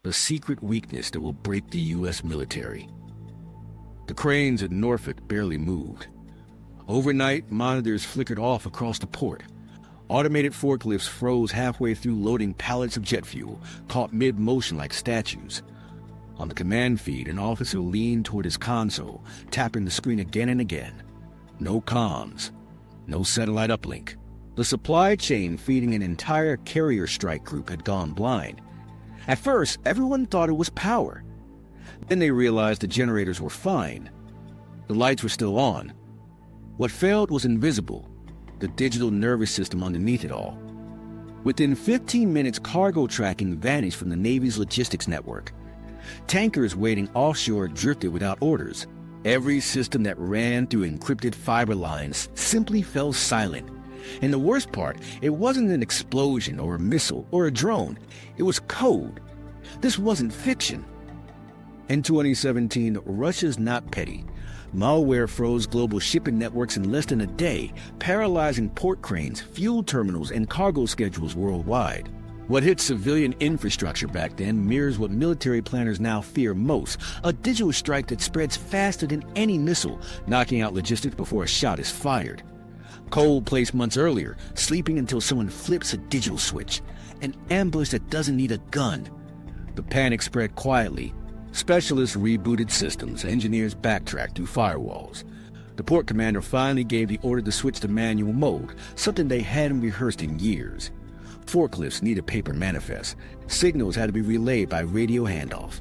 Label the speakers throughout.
Speaker 1: a secret weakness that will break the U.S. military. The cranes at Norfolk barely moved. Overnight, monitors flickered off across the port. Automated forklifts froze halfway through loading pallets of jet fuel, caught mid-motion like statues. On the command feed, an officer leaned toward his console, tapping the screen again and again. No comms, no satellite uplink. The supply chain feeding an entire carrier strike group had gone blind. At first, everyone thought it was power. Then they realized the generators were fine. The lights were still on. What failed was invisible, the digital nervous system underneath it all. Within 15 minutes, cargo tracking vanished from the Navy's logistics network. Tankers waiting offshore drifted without orders. Every system that ran through encrypted fiber lines simply fell silent. And the worst part, it wasn't an explosion or a missile or a drone. It was code. This wasn't fiction. In 2017, Russia's NotPetya malware froze global shipping networks in less than a day, paralyzing port cranes, fuel terminals, and cargo schedules worldwide. What hit civilian infrastructure back then mirrors what military planners now fear most, a digital strike that spreads faster than any missile, knocking out logistics before a shot is fired. Code placed months earlier, sleeping until someone flips a digital switch. An ambush that doesn't need a gun. The panic spread quietly. Specialists rebooted systems, engineers backtracked through firewalls. The port commander finally gave the order to switch to manual mode, something they hadn't rehearsed in years. Forklifts needed paper manifests. Signals had to be relayed by radio handoff.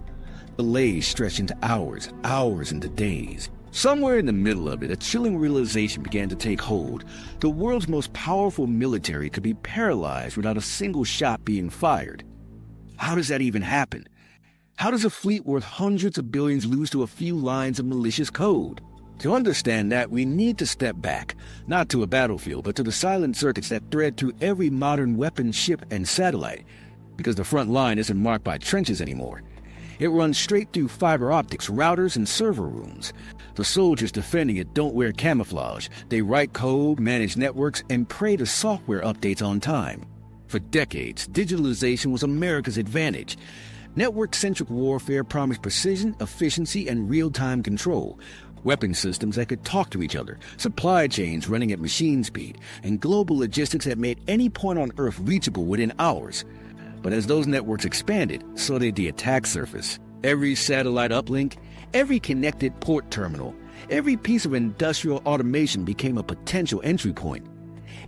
Speaker 1: Delays stretched into hours into days. Somewhere in the middle of it, a chilling realization began to take hold. The world's most powerful military could be paralyzed without a single shot being fired. How does that even happen? How does a fleet worth hundreds of billions lose to a few lines of malicious code? To understand that, we need to step back, not to a battlefield, but to the silent circuits that thread through every modern weapon, ship, and satellite. Because the front line isn't marked by trenches anymore. It runs straight through fiber optics, routers, and server rooms. The soldiers defending it don't wear camouflage. They write code, manage networks, and pray to software updates on time. For decades, digitalization was America's advantage. Network-centric warfare promised precision, efficiency, and real-time control. Weapon systems that could talk to each other, supply chains running at machine speed, and global logistics that made any point on Earth reachable within hours. But as those networks expanded, so did the attack surface. Every satellite uplink, every connected port terminal, every piece of industrial automation became a potential entry point.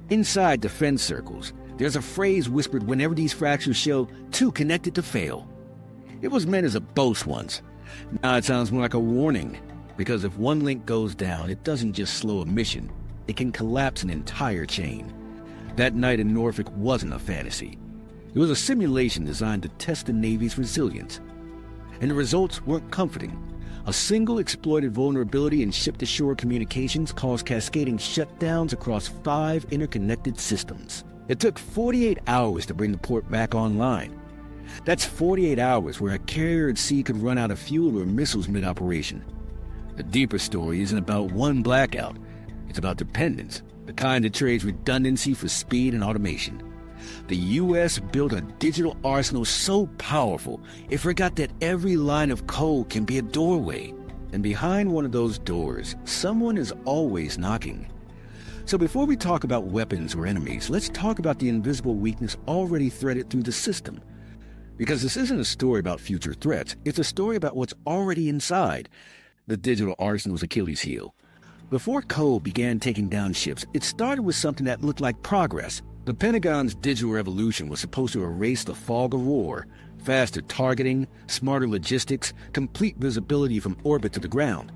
Speaker 1: Inside defense circles, there's a phrase whispered whenever these fractures show too connected to fail. It was meant as a boast once. Now it sounds more like a warning, because if one link goes down, it doesn't just slow a mission, it can collapse an entire chain. That night in Norfolk wasn't a fantasy. It was a simulation designed to test the Navy's resilience. And the results weren't comforting. A single exploited vulnerability in ship-to-shore communications caused cascading shutdowns across 5 interconnected systems. It took 48 hours to bring the port back online. That's 48 hours where a carrier at sea could run out of fuel or missiles mid-operation. The deeper story isn't about one blackout. It's about dependence, the kind that trades redundancy for speed and automation. The U.S. built a digital arsenal so powerful, it forgot that every line of code can be a doorway. And behind one of those doors, someone is always knocking. So before we talk about weapons or enemies, let's talk about the invisible weakness already threaded through the system. Because this isn't a story about future threats, it's a story about what's already inside. The digital arsenal's Achilles heel. Before code began taking down ships, it started with something that looked like progress. The Pentagon's digital revolution was supposed to erase the fog of war. Faster targeting, smarter logistics, complete visibility from orbit to the ground.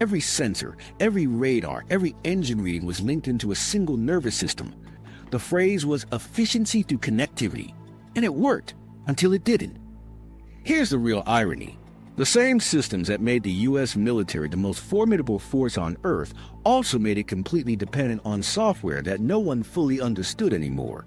Speaker 1: Every sensor, every radar, every engine reading was linked into a single nervous system. The phrase was efficiency through connectivity. And it worked, until it didn't. Here's the real irony. The same systems that made the U.S. military the most formidable force on Earth also made it completely dependent on software that no one fully understood anymore.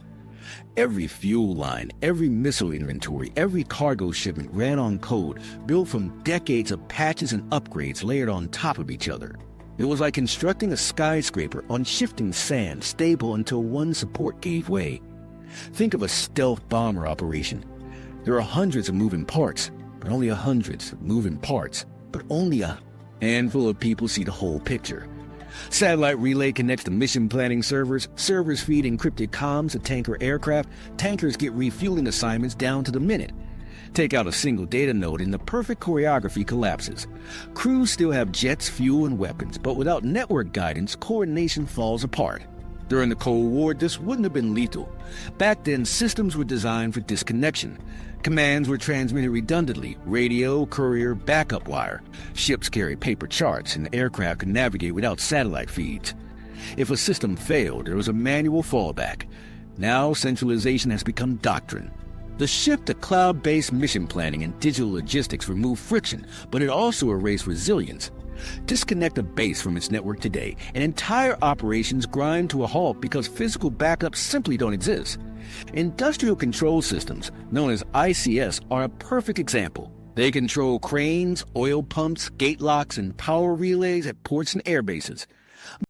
Speaker 1: Every fuel line, every missile inventory, every cargo shipment ran on code built from decades of patches and upgrades layered on top of each other. It was like constructing a skyscraper on shifting sand, stable until one support gave way. Think of a stealth bomber operation. There are hundreds of moving parts, but only a handful of people see the whole picture. Satellite relay connects to mission planning servers feed encrypted comms to tanker aircraft, tankers get refueling assignments down to the minute. Take out a single data node and the perfect choreography collapses. Crews still have jets, fuel, and weapons, but without network guidance, coordination falls apart. During the Cold War, this wouldn't have been lethal. Back then, systems were designed for disconnection. Commands were transmitted redundantly: radio, courier, backup wire. Ships carry paper charts, and aircraft could navigate without satellite feeds. If a system failed, there was a manual fallback. Now, centralization has become doctrine. The shift to cloud-based mission planning and digital logistics removed friction, but it also erased resilience. Disconnect a base from its network today, and entire operations grind to a halt because physical backups simply don't exist. Industrial control systems, known as ICS, are a perfect example. They control cranes, oil pumps, gate locks, and power relays at ports and air bases.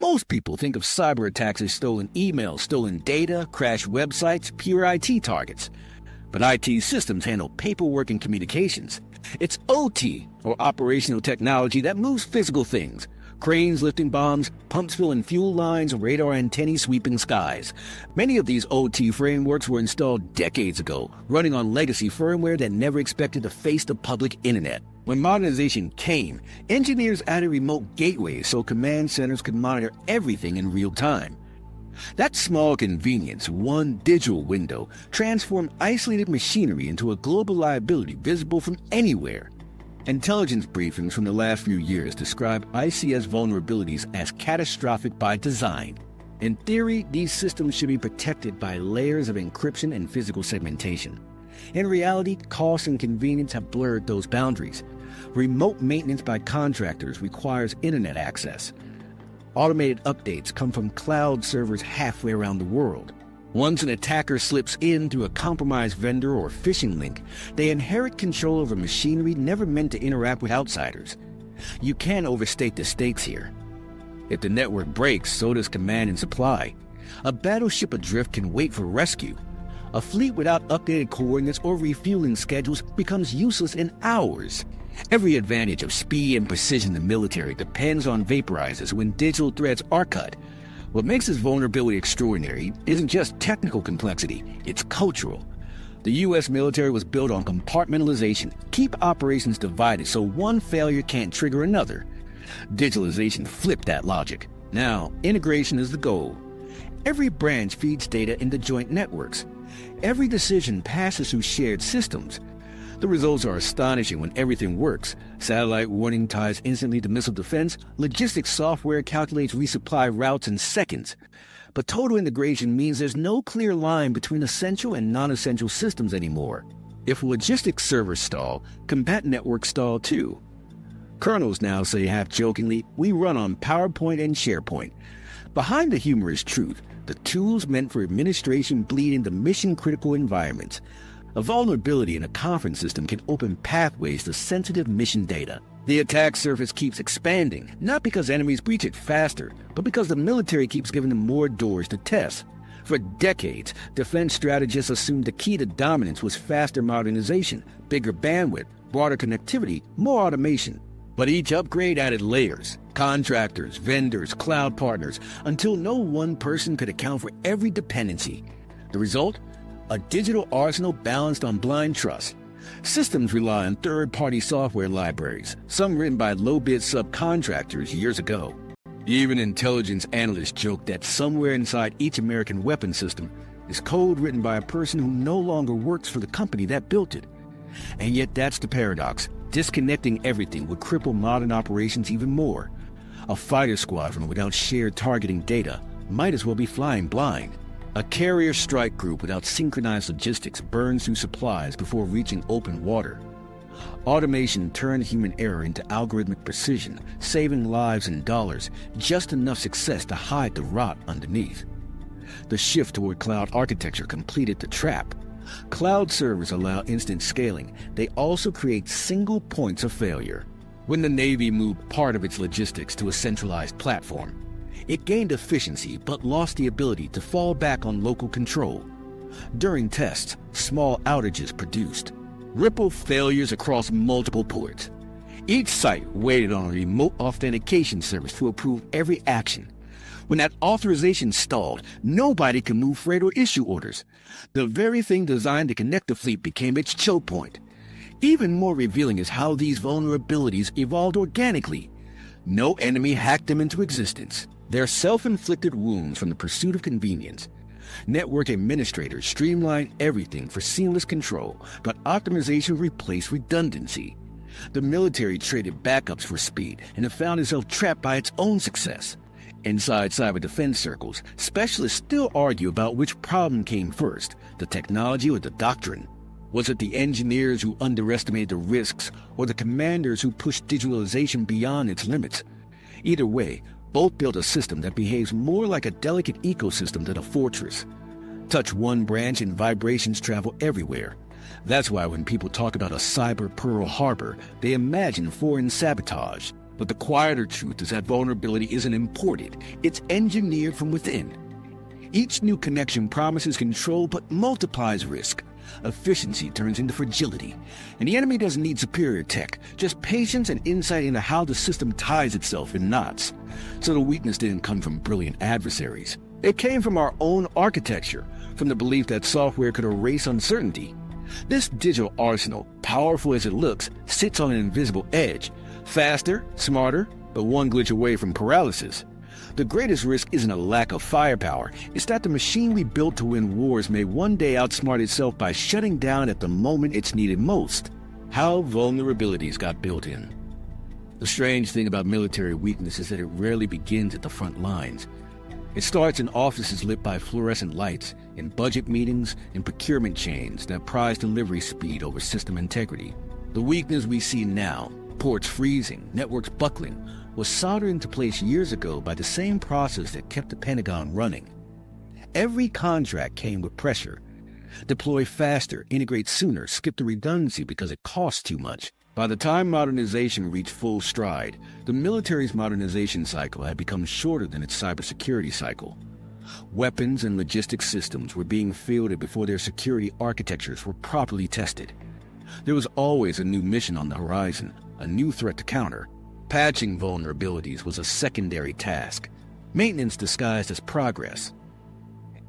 Speaker 1: Most people think of cyber attacks as stolen emails, stolen data, crashed websites, pure IT targets. But IT systems handle paperwork and communications. It's OT, or operational technology, that moves physical things. Cranes lifting bombs, pumps filling fuel lines, radar antennae sweeping skies. Many of these OT frameworks were installed decades ago, running on legacy firmware that never expected to face the public internet. When modernization came, engineers added remote gateways so command centers could monitor everything in real time. That small convenience, one digital window, transformed isolated machinery into a global liability visible from anywhere. Intelligence briefings from the last few years describe ICS vulnerabilities as catastrophic by design. In theory, these systems should be protected by layers of encryption and physical segmentation. In reality, cost and convenience have blurred those boundaries. Remote maintenance by contractors requires internet access. Automated updates come from cloud servers halfway around the world. Once an attacker slips in through a compromised vendor or phishing link, they inherit control over machinery never meant to interact with outsiders. You can't overstate the stakes here. If the network breaks, so does command and supply. A battleship adrift can wait for rescue. A fleet without updated coordinates or refueling schedules becomes useless in hours. Every advantage of speed and precision in the military depends on vaporizers when digital threads are cut. What makes this vulnerability extraordinary isn't just technical complexity, it's cultural. The U.S. military was built on compartmentalization, keep operations divided so one failure can't trigger another. Digitalization flipped that logic. Now, integration is the goal. Every branch feeds data into joint networks. Every decision passes through shared systems. The results are astonishing when everything works. Satellite warning ties instantly to missile defense. Logistics software calculates resupply routes in seconds. But total integration means there's no clear line between essential and non-essential systems anymore. If logistics servers stall, combat networks stall too. Colonels now say half-jokingly, "We run on PowerPoint and SharePoint." Behind the humor is truth. The tools meant for administration bleed into mission-critical environments. A vulnerability in a conference system can open pathways to sensitive mission data. The attack surface keeps expanding, not because enemies breach it faster, but because the military keeps giving them more doors to test. For decades, defense strategists assumed the key to dominance was faster modernization, bigger bandwidth, broader connectivity, more automation. But each upgrade added layers, contractors, vendors, cloud partners, until no one person could account for every dependency. The result? A digital arsenal balanced on blind trust. Systems rely on third-party software libraries, some written by low-bid subcontractors years ago. Even intelligence analysts joke that somewhere inside each American weapon system is code written by a person who no longer works for the company that built it. And yet that's the paradox. Disconnecting everything would cripple modern operations even more. A fighter squadron without shared targeting data might as well be flying blind. A carrier strike group without synchronized logistics burns through supplies before reaching open water. Automation turned human error into algorithmic precision, saving lives and dollars, just enough success to hide the rot underneath. The shift toward cloud architecture completed the trap. Cloud servers allow instant scaling. They also create single points of failure. When the Navy moved part of its logistics to a centralized platform, it gained efficiency but lost the ability to fall back on local control. During tests, small outages produced Ripple failures across multiple ports. Each site waited on a remote authentication service to approve every action. When that authorization stalled, nobody could move freight or issue orders. The very thing designed to connect the fleet became its choke point. Even more revealing is how these vulnerabilities evolved organically. No enemy hacked them into existence. They're self-inflicted wounds from the pursuit of convenience. Network administrators streamlined everything for seamless control, but optimization replaced redundancy. The military traded backups for speed and have found itself trapped by its own success. Inside cyber defense circles, specialists still argue about which problem came first, the technology or the doctrine. Was it the engineers who underestimated the risks, or the commanders who pushed digitalization beyond its limits? Either way, both built a system that behaves more like a delicate ecosystem than a fortress. Touch one branch and vibrations travel everywhere. That's why when people talk about a cyber Pearl Harbor, they imagine foreign sabotage. But the quieter truth is that vulnerability isn't imported, it's engineered from within. Each new connection promises control but multiplies risk. Efficiency turns into fragility. And the enemy doesn't need superior tech, just patience and insight into how the system ties itself in knots. So the weakness didn't come from brilliant adversaries. It came from our own architecture, from the belief that software could erase uncertainty. This digital arsenal, powerful as it looks, sits on an invisible edge. Faster, smarter, but one glitch away from paralysis. The greatest risk isn't a lack of firepower, it's that the machine we built to win wars may one day outsmart itself by shutting down at the moment it's needed most. How vulnerabilities got built in. The strange thing about military weakness is that it rarely begins at the front lines. It starts in offices lit by fluorescent lights, in budget meetings, in procurement chains that prize delivery speed over system integrity. The weakness we see now, ports freezing, networks buckling, was soldered into place years ago by the same process that kept the Pentagon running. Every contract came with pressure. Deploy faster, integrate sooner, skip the redundancy because it costs too much. By the time modernization reached full stride, the military's modernization cycle had become shorter than its cybersecurity cycle. Weapons and logistics systems were being fielded before their security architectures were properly tested. There was always a new mission on the horizon, a new threat to counter. Patching vulnerabilities was a secondary task, maintenance disguised as progress.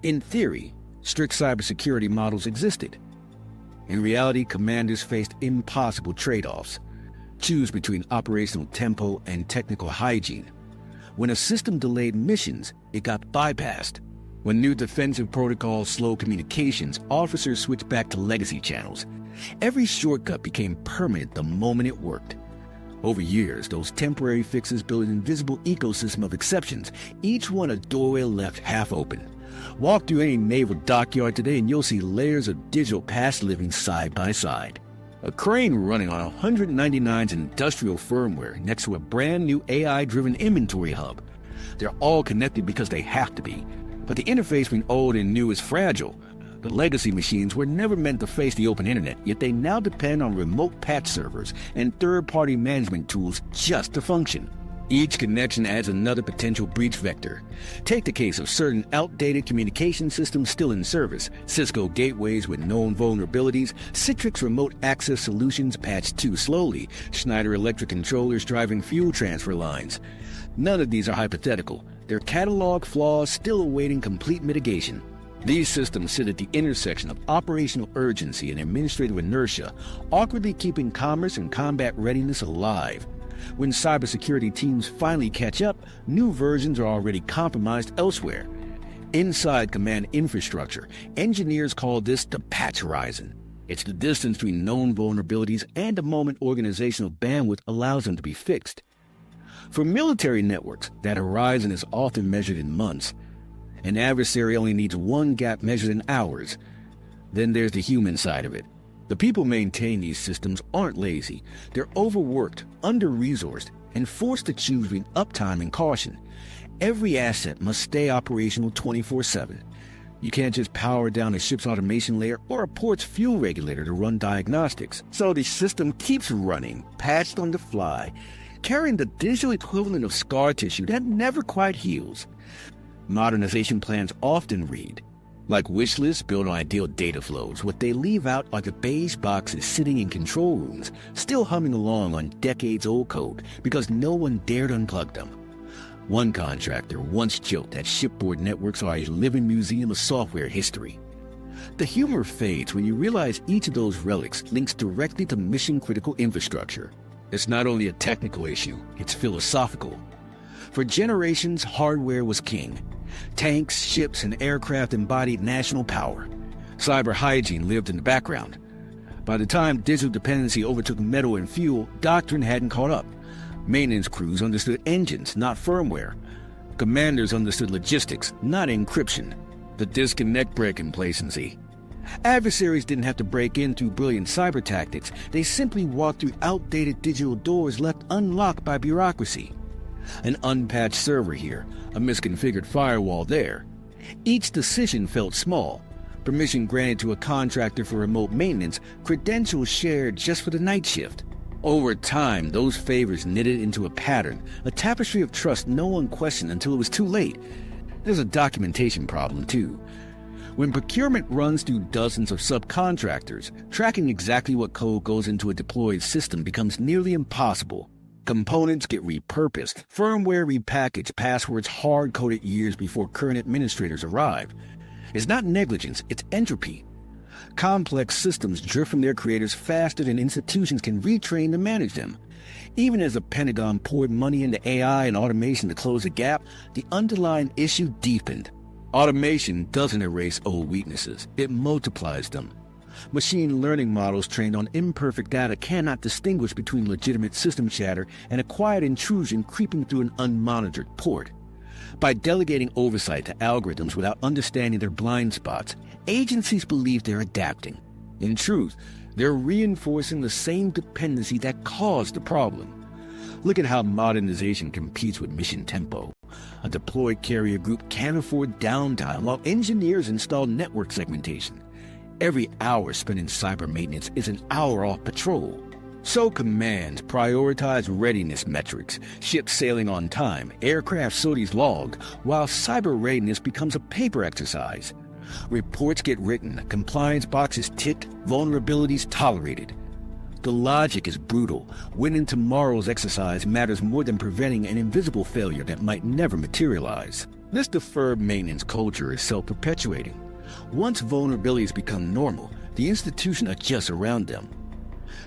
Speaker 1: In theory, strict cybersecurity models existed. In reality, commanders faced impossible trade-offs. Choose between operational tempo and technical hygiene. When a system delayed missions, it got bypassed. When new defensive protocols slowed communications, officers switched back to legacy channels. Every shortcut became permanent the moment it worked. Over years, those temporary fixes built an invisible ecosystem of exceptions, each one a doorway left half open. Walk through any naval dockyard today and you'll see layers of digital past living side by side. A crane running on 199's industrial firmware next to a brand new AI-driven inventory hub. They're all connected because they have to be, but the interface between old and new is fragile. The legacy machines were never meant to face the open internet, yet they now depend on remote patch servers and third-party management tools just to function. Each connection adds another potential breach vector. Take the case of certain outdated communication systems still in service, Cisco gateways with known vulnerabilities, Citrix remote access solutions patched too slowly, Schneider electric controllers driving fuel transfer lines. None of these are hypothetical. They're catalog flaws still awaiting complete mitigation. These systems sit at the intersection of operational urgency and administrative inertia, awkwardly keeping commerce and combat readiness alive. When cybersecurity teams finally catch up, new versions are already compromised elsewhere. Inside command infrastructure, engineers call this the patch horizon. It's the distance between known vulnerabilities and the moment organizational bandwidth allows them to be fixed. For military networks, that horizon is often measured in months. An adversary only needs one gap measured in hours. Then there's the human side of it. The people maintaining these systems aren't lazy. They're overworked, under-resourced, and forced to choose between uptime and caution. Every asset must stay operational 24/7. You can't just power down a ship's automation layer or a port's fuel regulator to run diagnostics. So the system keeps running, patched on the fly, carrying the digital equivalent of scar tissue that never quite heals. Modernization plans often read, Like wish lists built on ideal data flows, what they leave out are the beige boxes sitting in control rooms, still humming along on decades-old code because no one dared unplug them. One contractor once joked that shipboard networks are a living museum of software history. The humor fades when you realize each of those relics links directly to mission-critical infrastructure. It's not only a technical issue, it's philosophical. For generations, hardware was king. Tanks, ships, and aircraft embodied national power. Cyber hygiene lived in the background. By the time digital dependency overtook metal and fuel, doctrine hadn't caught up. Maintenance crews understood engines, not firmware. Commanders understood logistics, not encryption. The disconnect bred complacency. Adversaries didn't have to break in through brilliant cyber tactics. They simply walked through outdated digital doors left unlocked by bureaucracy. An unpatched server here, a misconfigured firewall there. Each decision felt small. Permission granted to a contractor for remote maintenance, credentials shared just for the night shift. Over time, those favors knitted into a pattern, a tapestry of trust no one questioned until it was too late. There's a documentation problem, too. When procurement runs through dozens of subcontractors, tracking exactly what code goes into a deployed system becomes nearly impossible. Components get repurposed, firmware repackaged, passwords hard-coded years before current administrators arrive. It's not negligence, it's entropy. Complex systems drift from their creators faster than institutions can retrain to manage them. Even as the Pentagon poured money into AI and automation to close the gap, the underlying issue deepened. Automation doesn't erase old weaknesses, it multiplies them. Machine learning models trained on imperfect data cannot distinguish between legitimate system chatter and a quiet intrusion creeping through an unmonitored port. By delegating oversight to algorithms without understanding their blind spots, agencies believe they're adapting. In truth, they're reinforcing the same dependency that caused the problem. Look at how modernization competes with mission tempo. A deployed carrier group can't afford downtime while engineers install network segmentation. Every hour spent in cyber maintenance is an hour off patrol. So commands prioritize readiness metrics, ships sailing on time, aircraft sorties logged, while cyber readiness becomes a paper exercise. Reports get written, compliance boxes ticked, vulnerabilities tolerated. The logic is brutal. Winning tomorrow's exercise matters more than preventing an invisible failure that might never materialize. This deferred maintenance culture is self-perpetuating. Once vulnerabilities become normal, the institution adjusts around them.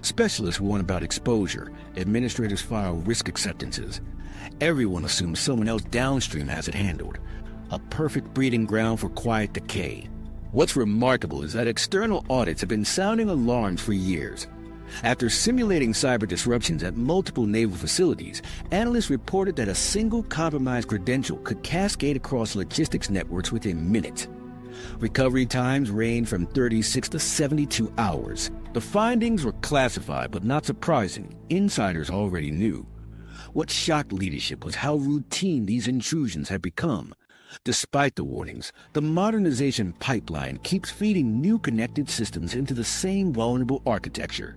Speaker 1: Specialists warn about exposure. Administrators file risk acceptances. Everyone assumes someone else downstream has it handled. A perfect breeding ground for quiet decay. What's remarkable is that external audits have been sounding alarms for years. After simulating cyber disruptions at multiple naval facilities, analysts reported that a single compromised credential could cascade across logistics networks within minutes. Recovery times range from 36 to 72 hours. The findings were classified but not surprising. Insiders already knew. What shocked leadership was how routine these intrusions had become. Despite the warnings, the modernization pipeline keeps feeding new connected systems into the same vulnerable architecture.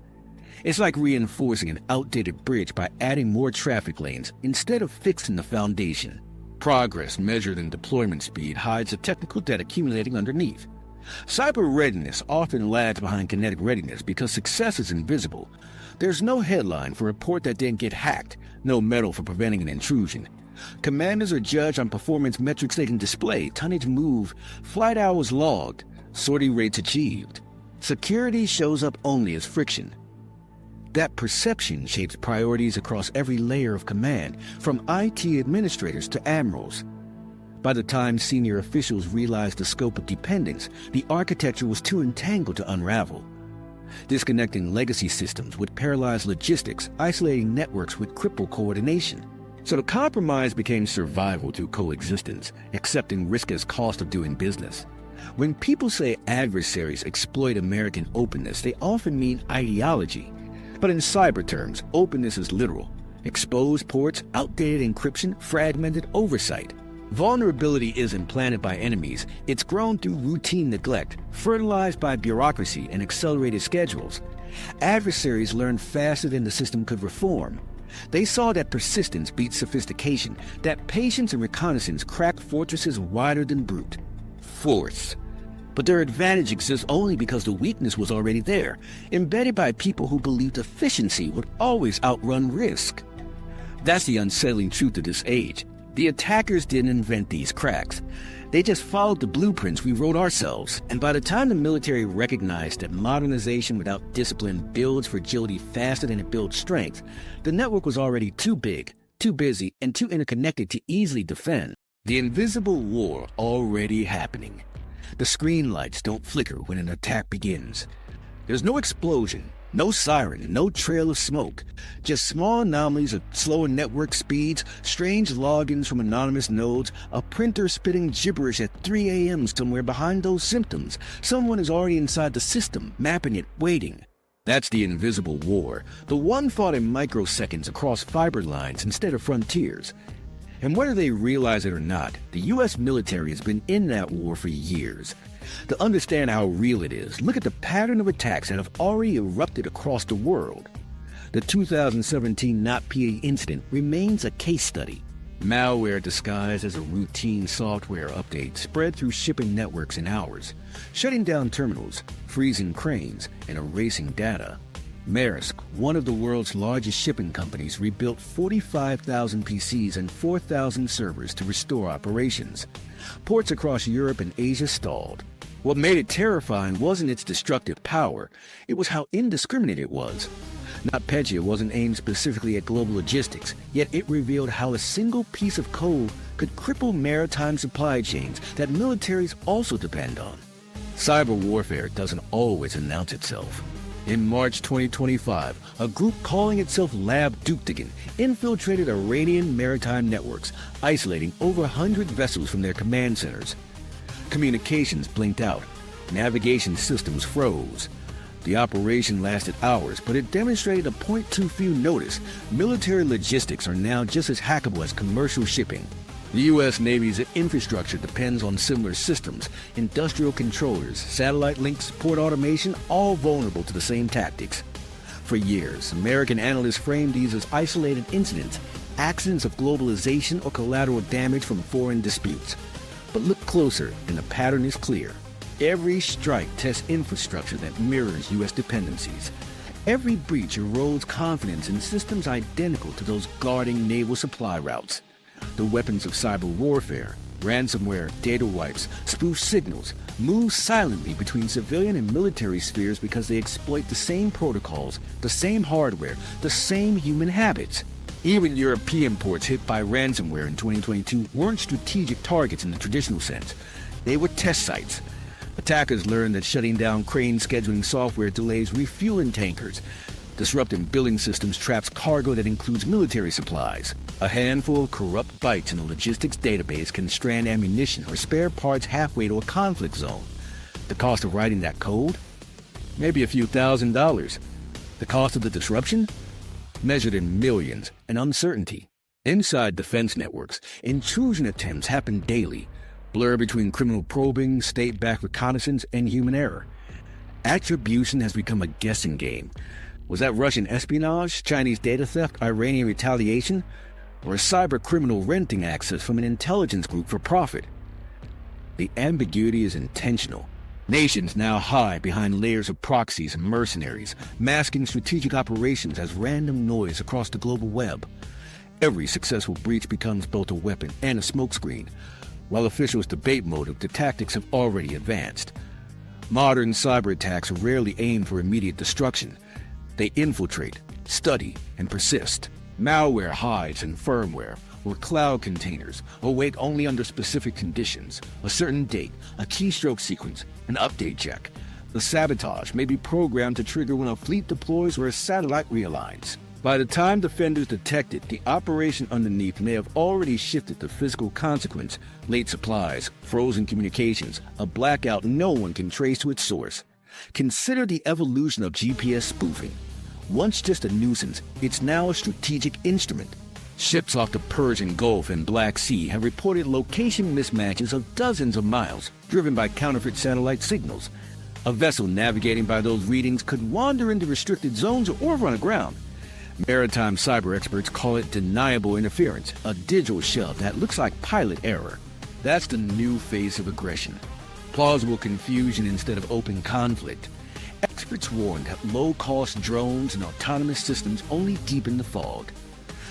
Speaker 1: It's like reinforcing an outdated bridge by adding more traffic lanes instead of fixing the foundation. Progress measured in deployment speed hides the technical debt accumulating underneath. Cyber readiness often lags behind kinetic readiness because success is invisible. There's no headline for a port that didn't get hacked, no medal for preventing an intrusion. Commanders are judged on performance metrics they can display: tonnage moved, flight hours logged, sortie rates achieved. Security shows up only as friction. That perception shapes priorities across every layer of command, from IT administrators to admirals. By the time senior officials realized the scope of dependence, the architecture was too entangled to unravel. Disconnecting legacy systems would paralyze logistics, isolating networks would cripple coordination. So the compromise became survival through coexistence, accepting risk as cost of doing business. When people say adversaries exploit American openness, they often mean ideology. But in cyber terms, openness is literal. Exposed ports, outdated encryption, fragmented oversight. Vulnerability isn't planted by enemies. It's grown through routine neglect, fertilized by bureaucracy and accelerated schedules. Adversaries learned faster than the system could reform. They saw that persistence beat sophistication, that patience and reconnaissance cracked fortresses wider than brute. Fourth, But their advantage exists only because the weakness was already there, embedded by people who believed efficiency would always outrun risk. That's the unsettling truth of this age. The attackers didn't invent these cracks. They just followed the blueprints we wrote ourselves, and by the time the military recognized that modernization without discipline builds fragility faster than it builds strength, the network was already too big, too busy, and too interconnected to easily defend. The invisible war already happening. The screen lights don't flicker when an attack begins. There's no explosion, no siren, no trail of smoke. Just small anomalies of slower network speeds, strange logins from anonymous nodes, a printer spitting gibberish at 3 a.m. somewhere behind those symptoms. Someone is already inside the system, mapping it, waiting. That's the invisible war, the one fought in microseconds across fiber lines instead of frontiers. And whether they realize it or not, the U.S. military has been in that war for years. To understand how real it is, look at the pattern of attacks that have already erupted across the world. The 2017 NotPetya incident remains a case study. Malware disguised as a routine software update spread through shipping networks in hours, shutting down terminals, freezing cranes, and erasing data. Maersk, one of the world's largest shipping companies, rebuilt 45,000 PCs and 4,000 servers to restore operations. Ports across Europe and Asia stalled. What made it terrifying wasn't its destructive power, it was how indiscriminate it was. NotPetya wasn't aimed specifically at global logistics, yet it revealed how a single piece of code could cripple maritime supply chains that militaries also depend on. Cyber warfare doesn't always announce itself. In March 2025, a group calling itself Lab Duktigan infiltrated Iranian maritime networks, isolating over 100 vessels from their command centers. Communications blinked out. Navigation systems froze. The operation lasted hours, but it demonstrated a point too few notice. Military logistics are now just as hackable as commercial shipping. The U.S. Navy's infrastructure depends on similar systems, industrial controllers, satellite links, port automation, all vulnerable to the same tactics. For years, American analysts framed these as isolated incidents, accidents of globalization or collateral damage from foreign disputes. But look closer, and the pattern is clear. Every strike tests infrastructure that mirrors U.S. dependencies. Every breach erodes confidence in systems identical to those guarding naval supply routes. The weapons of cyber warfare, ransomware, data wipes, spoof signals, move silently between civilian and military spheres because they exploit the same protocols, the same hardware, the same human habits. Even European ports hit by ransomware in 2022 weren't strategic targets in the traditional sense. They were test sites. Attackers learned that shutting down crane scheduling software delays refueling tankers. Disrupting billing systems traps cargo that includes military supplies. A handful of corrupt bytes in a logistics database can strand ammunition or spare parts halfway to a conflict zone. The cost of writing that code? Maybe a few $1,000s. The cost of the disruption? Measured in millions and uncertainty. Inside defense networks, intrusion attempts happen daily. Blur between criminal probing, state-backed reconnaissance, and human error. Attribution has become a guessing game. Was that Russian espionage, Chinese data theft, Iranian retaliation, or a cyber criminal renting access from an intelligence group for profit? The ambiguity is intentional. Nations now hide behind layers of proxies and mercenaries, masking strategic operations as random noise across the global web. Every successful breach becomes both a weapon and a smokescreen. While officials debate motive, the tactics have already advanced. Modern cyber attacks rarely aim for immediate destruction. They infiltrate, study, and persist. Malware hides in firmware or cloud containers, awake only under specific conditions, a certain date, a keystroke sequence, an update check. The sabotage may be programmed to trigger when a fleet deploys or a satellite realigns. By the time defenders detect it, the operation underneath may have already shifted to physical consequence, late supplies, frozen communications, a blackout no one can trace to its source. Consider the evolution of GPS spoofing. Once just a nuisance, it's now a strategic instrument. Ships off the Persian Gulf and Black Sea have reported location mismatches of dozens of miles, driven by counterfeit satellite signals. A vessel navigating by those readings could wander into restricted zones or run aground. Maritime cyber experts call it deniable interference, a digital shell that looks like pilot error. That's the new phase of aggression. plausible confusion instead of open conflict. Experts warned that low-cost drones and autonomous systems only deepen the fog.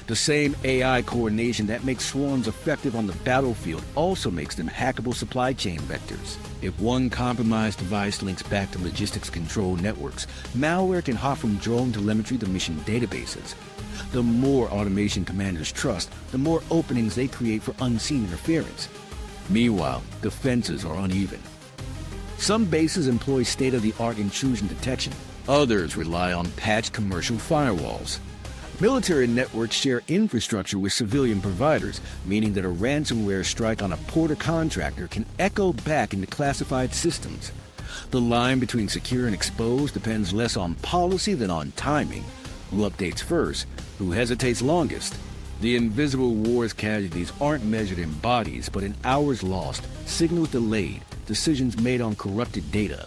Speaker 1: The same AI coordination that makes swarms effective on the battlefield also makes them hackable supply chain vectors. If one compromised device links back to logistics control networks, malware can hop from drone telemetry to mission databases. The more automation commanders trust, the more openings they create for unseen interference. Meanwhile, defenses are uneven. Some bases employ state-of-the-art intrusion detection. Others rely on patched commercial firewalls. Military networks share infrastructure with civilian providers, meaning that a ransomware strike on a port or contractor can echo back into classified systems. The line between secure and exposed depends less on policy than on timing. Who updates first? Who hesitates longest? The invisible war's casualties aren't measured in bodies, but in hours lost, signals delayed, decisions made on corrupted data.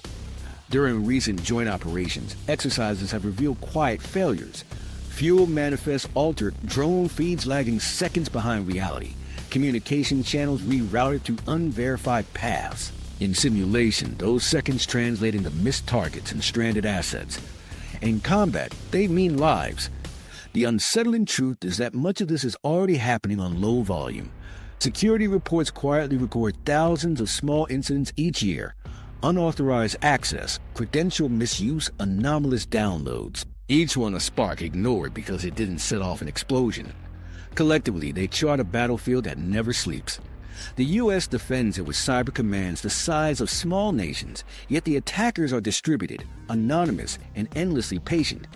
Speaker 1: During recent joint operations, exercises have revealed quiet failures. Fuel manifests altered, drone feeds lagging seconds behind reality, communication channels rerouted to unverified paths. In simulation, those seconds translate into missed targets and stranded assets. In combat, they mean lives. The unsettling truth is that much of this is already happening on low volume. Security reports quietly record thousands of small incidents each year. Unauthorized access, credential misuse, anomalous downloads. Each one a spark ignored because it didn't set off an explosion. Collectively, they chart a battlefield that never sleeps. The U.S. defends it with cyber commands the size of small nations, yet the attackers are distributed, anonymous, and endlessly patient.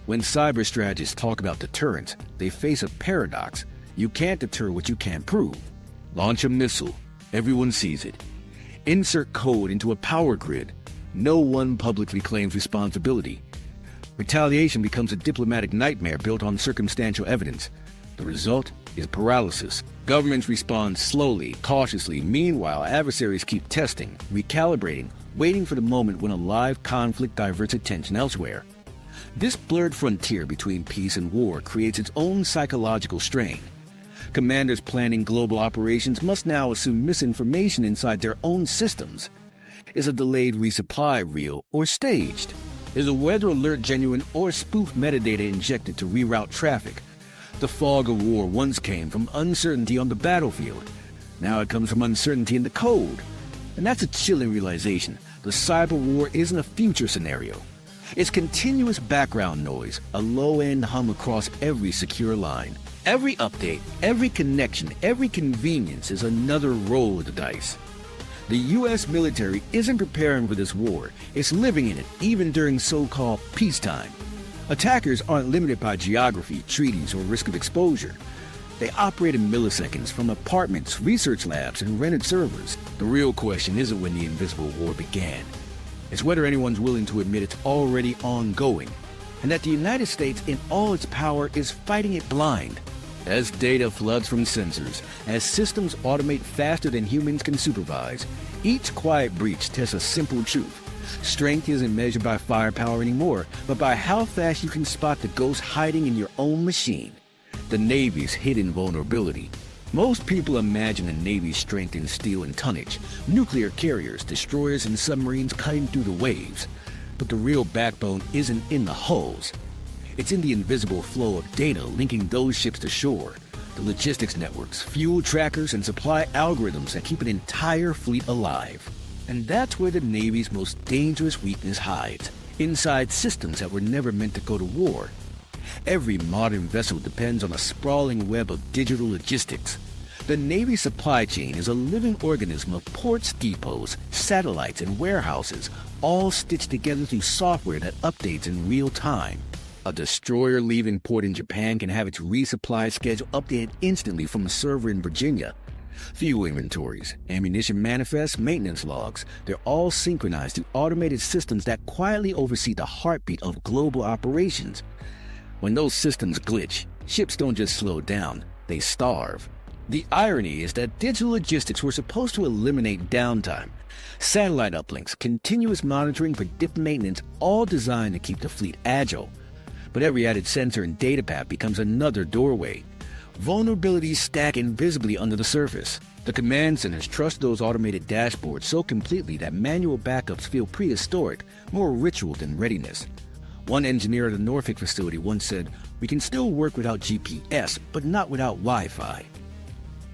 Speaker 1: When cyber strategists talk about deterrence, they face a paradox. You can't deter what you can't prove. Launch a missile. Everyone sees it. Insert code into a power grid. No one publicly claims responsibility. Retaliation becomes a diplomatic nightmare built on circumstantial evidence. The result is paralysis. Governments respond slowly, cautiously. Meanwhile, adversaries keep testing, recalibrating, waiting for the moment when a live conflict diverts attention elsewhere. This blurred frontier between peace and war creates its own psychological strain. Commanders planning global operations must now assume misinformation inside their own systems. Is a delayed resupply real or staged? Is a weather alert genuine or spoof metadata injected to reroute traffic? The fog of war once came from uncertainty on the battlefield. Now it comes from uncertainty in the code. And that's a chilling realization. The cyber war isn't a future scenario. It's continuous background noise, a low-end hum across every secure line. Every update, every connection, every convenience is another roll of the dice. The U.S. military isn't preparing for this war. It's living in it, even during so-called peacetime. Attackers aren't limited by geography, treaties, or risk of exposure. They operate in milliseconds from apartments, research labs, and rented servers. The real question isn't when the invisible war began. It's whether anyone's willing to admit it's already ongoing, and that the United States, in all its power, is fighting it blind. As data floods from sensors, as systems automate faster than humans can supervise, each quiet breach tests a simple truth. Strength isn't measured by firepower anymore, but by how fast you can spot the ghost hiding in your own machine. The Navy's hidden vulnerability. Most people imagine the Navy's strength in steel and tonnage, nuclear carriers, destroyers, and submarines cutting through the waves. But the real backbone isn't in the hulls. It's in the invisible flow of data linking those ships to shore, the logistics networks, fuel trackers, and supply algorithms that keep an entire fleet alive. And that's where the Navy's most dangerous weakness hides, inside systems that were never meant to go to war. Every modern vessel depends on a sprawling web of digital logistics. The Navy supply chain is a living organism of ports, depots, satellites, and warehouses, all stitched together through software that updates in real time. A destroyer leaving port in Japan can have its resupply schedule updated instantly from a server in Virginia. Fuel inventories, ammunition manifests, maintenance logs, they're all synchronized through automated systems that quietly oversee the heartbeat of global operations. When those systems glitch, ships don't just slow down, they starve. The irony is that digital logistics were supposed to eliminate downtime. Satellite uplinks, continuous monitoring, predictive maintenance, all designed to keep the fleet agile. But every added sensor and data path becomes another doorway. Vulnerabilities stack invisibly under the surface. The command centers trust those automated dashboards so completely that manual backups feel prehistoric, more ritual than readiness. One engineer at a Norfolk facility once said, "We can still work without GPS, but not without Wi-Fi."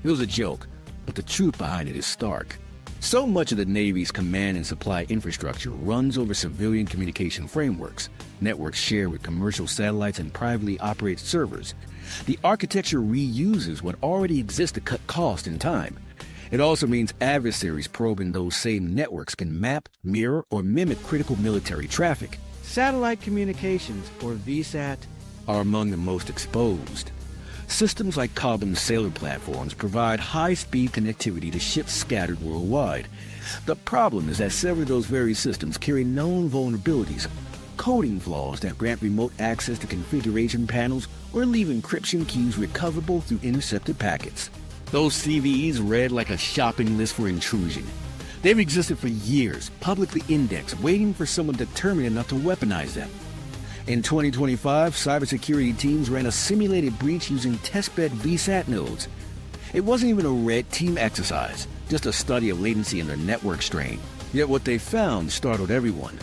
Speaker 1: It was a joke, but the truth behind it is stark. So much of the Navy's command and supply infrastructure runs over civilian communication frameworks, networks shared with commercial satellites and privately operated servers. The architecture reuses what already exists to cut cost and time. It also means adversaries probing those same networks can map, mirror, or mimic critical military traffic.
Speaker 2: Satellite communications, or VSAT,
Speaker 1: are among the most exposed. Systems like Cobham's sailor platforms provide high-speed connectivity to ships scattered worldwide. The problem is that several of those very systems carry known vulnerabilities, coding flaws that grant remote access to configuration panels or leave encryption keys recoverable through intercepted packets. Those CVEs read like a shopping list for intrusion. They've existed for years, publicly indexed, waiting for someone determined enough to weaponize them. In 2025, cybersecurity teams ran a simulated breach using testbed VSAT nodes. It wasn't even a red team exercise, just a study of latency and their network strain. Yet what they found startled everyone.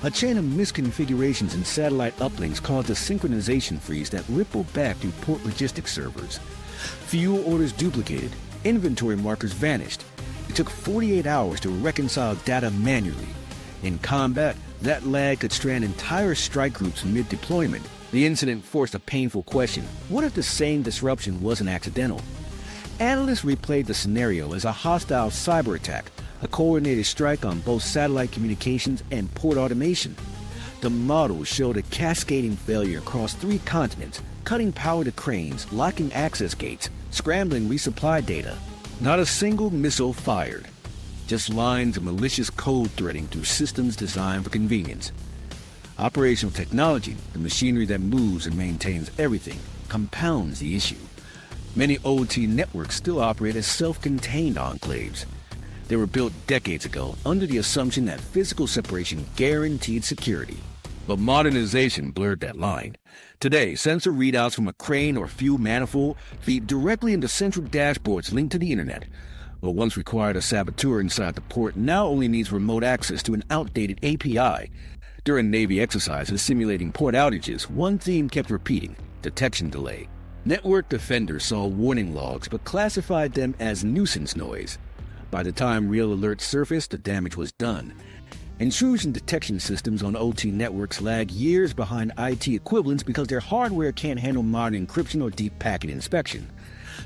Speaker 1: A chain of misconfigurations in satellite uplinks caused a synchronization freeze that rippled back through port logistics servers. Fuel orders duplicated, inventory markers vanished. It took 48 hours to reconcile data manually. In combat, that lag could strand entire strike groups mid-deployment. The incident forced a painful question. What if the same disruption wasn't accidental? Analysts replayed the scenario as a hostile cyberattack, a coordinated strike on both satellite communications and port automation. The model showed a cascading failure across 3 continents, cutting power to cranes, locking access gates, scrambling resupply data. Not a single missile fired. Just lines of malicious code threading through systems designed for convenience. Operational technology, the machinery that moves and maintains everything, compounds the issue. Many OT networks still operate as self-contained enclaves. They were built decades ago under the assumption that physical separation guaranteed security. But modernization blurred that line. Today, sensor readouts from a crane or fuel manifold feed directly into central dashboards linked to the internet. What once required a saboteur inside the port now only needs remote access to an outdated API. During Navy exercises simulating port outages, one theme kept repeating: detection delay. Network defenders saw warning logs but classified them as nuisance noise. By the time real alerts surfaced, the damage was done. Intrusion detection systems on OT networks lag years behind IT equivalents because their hardware can't handle modern encryption or deep packet inspection.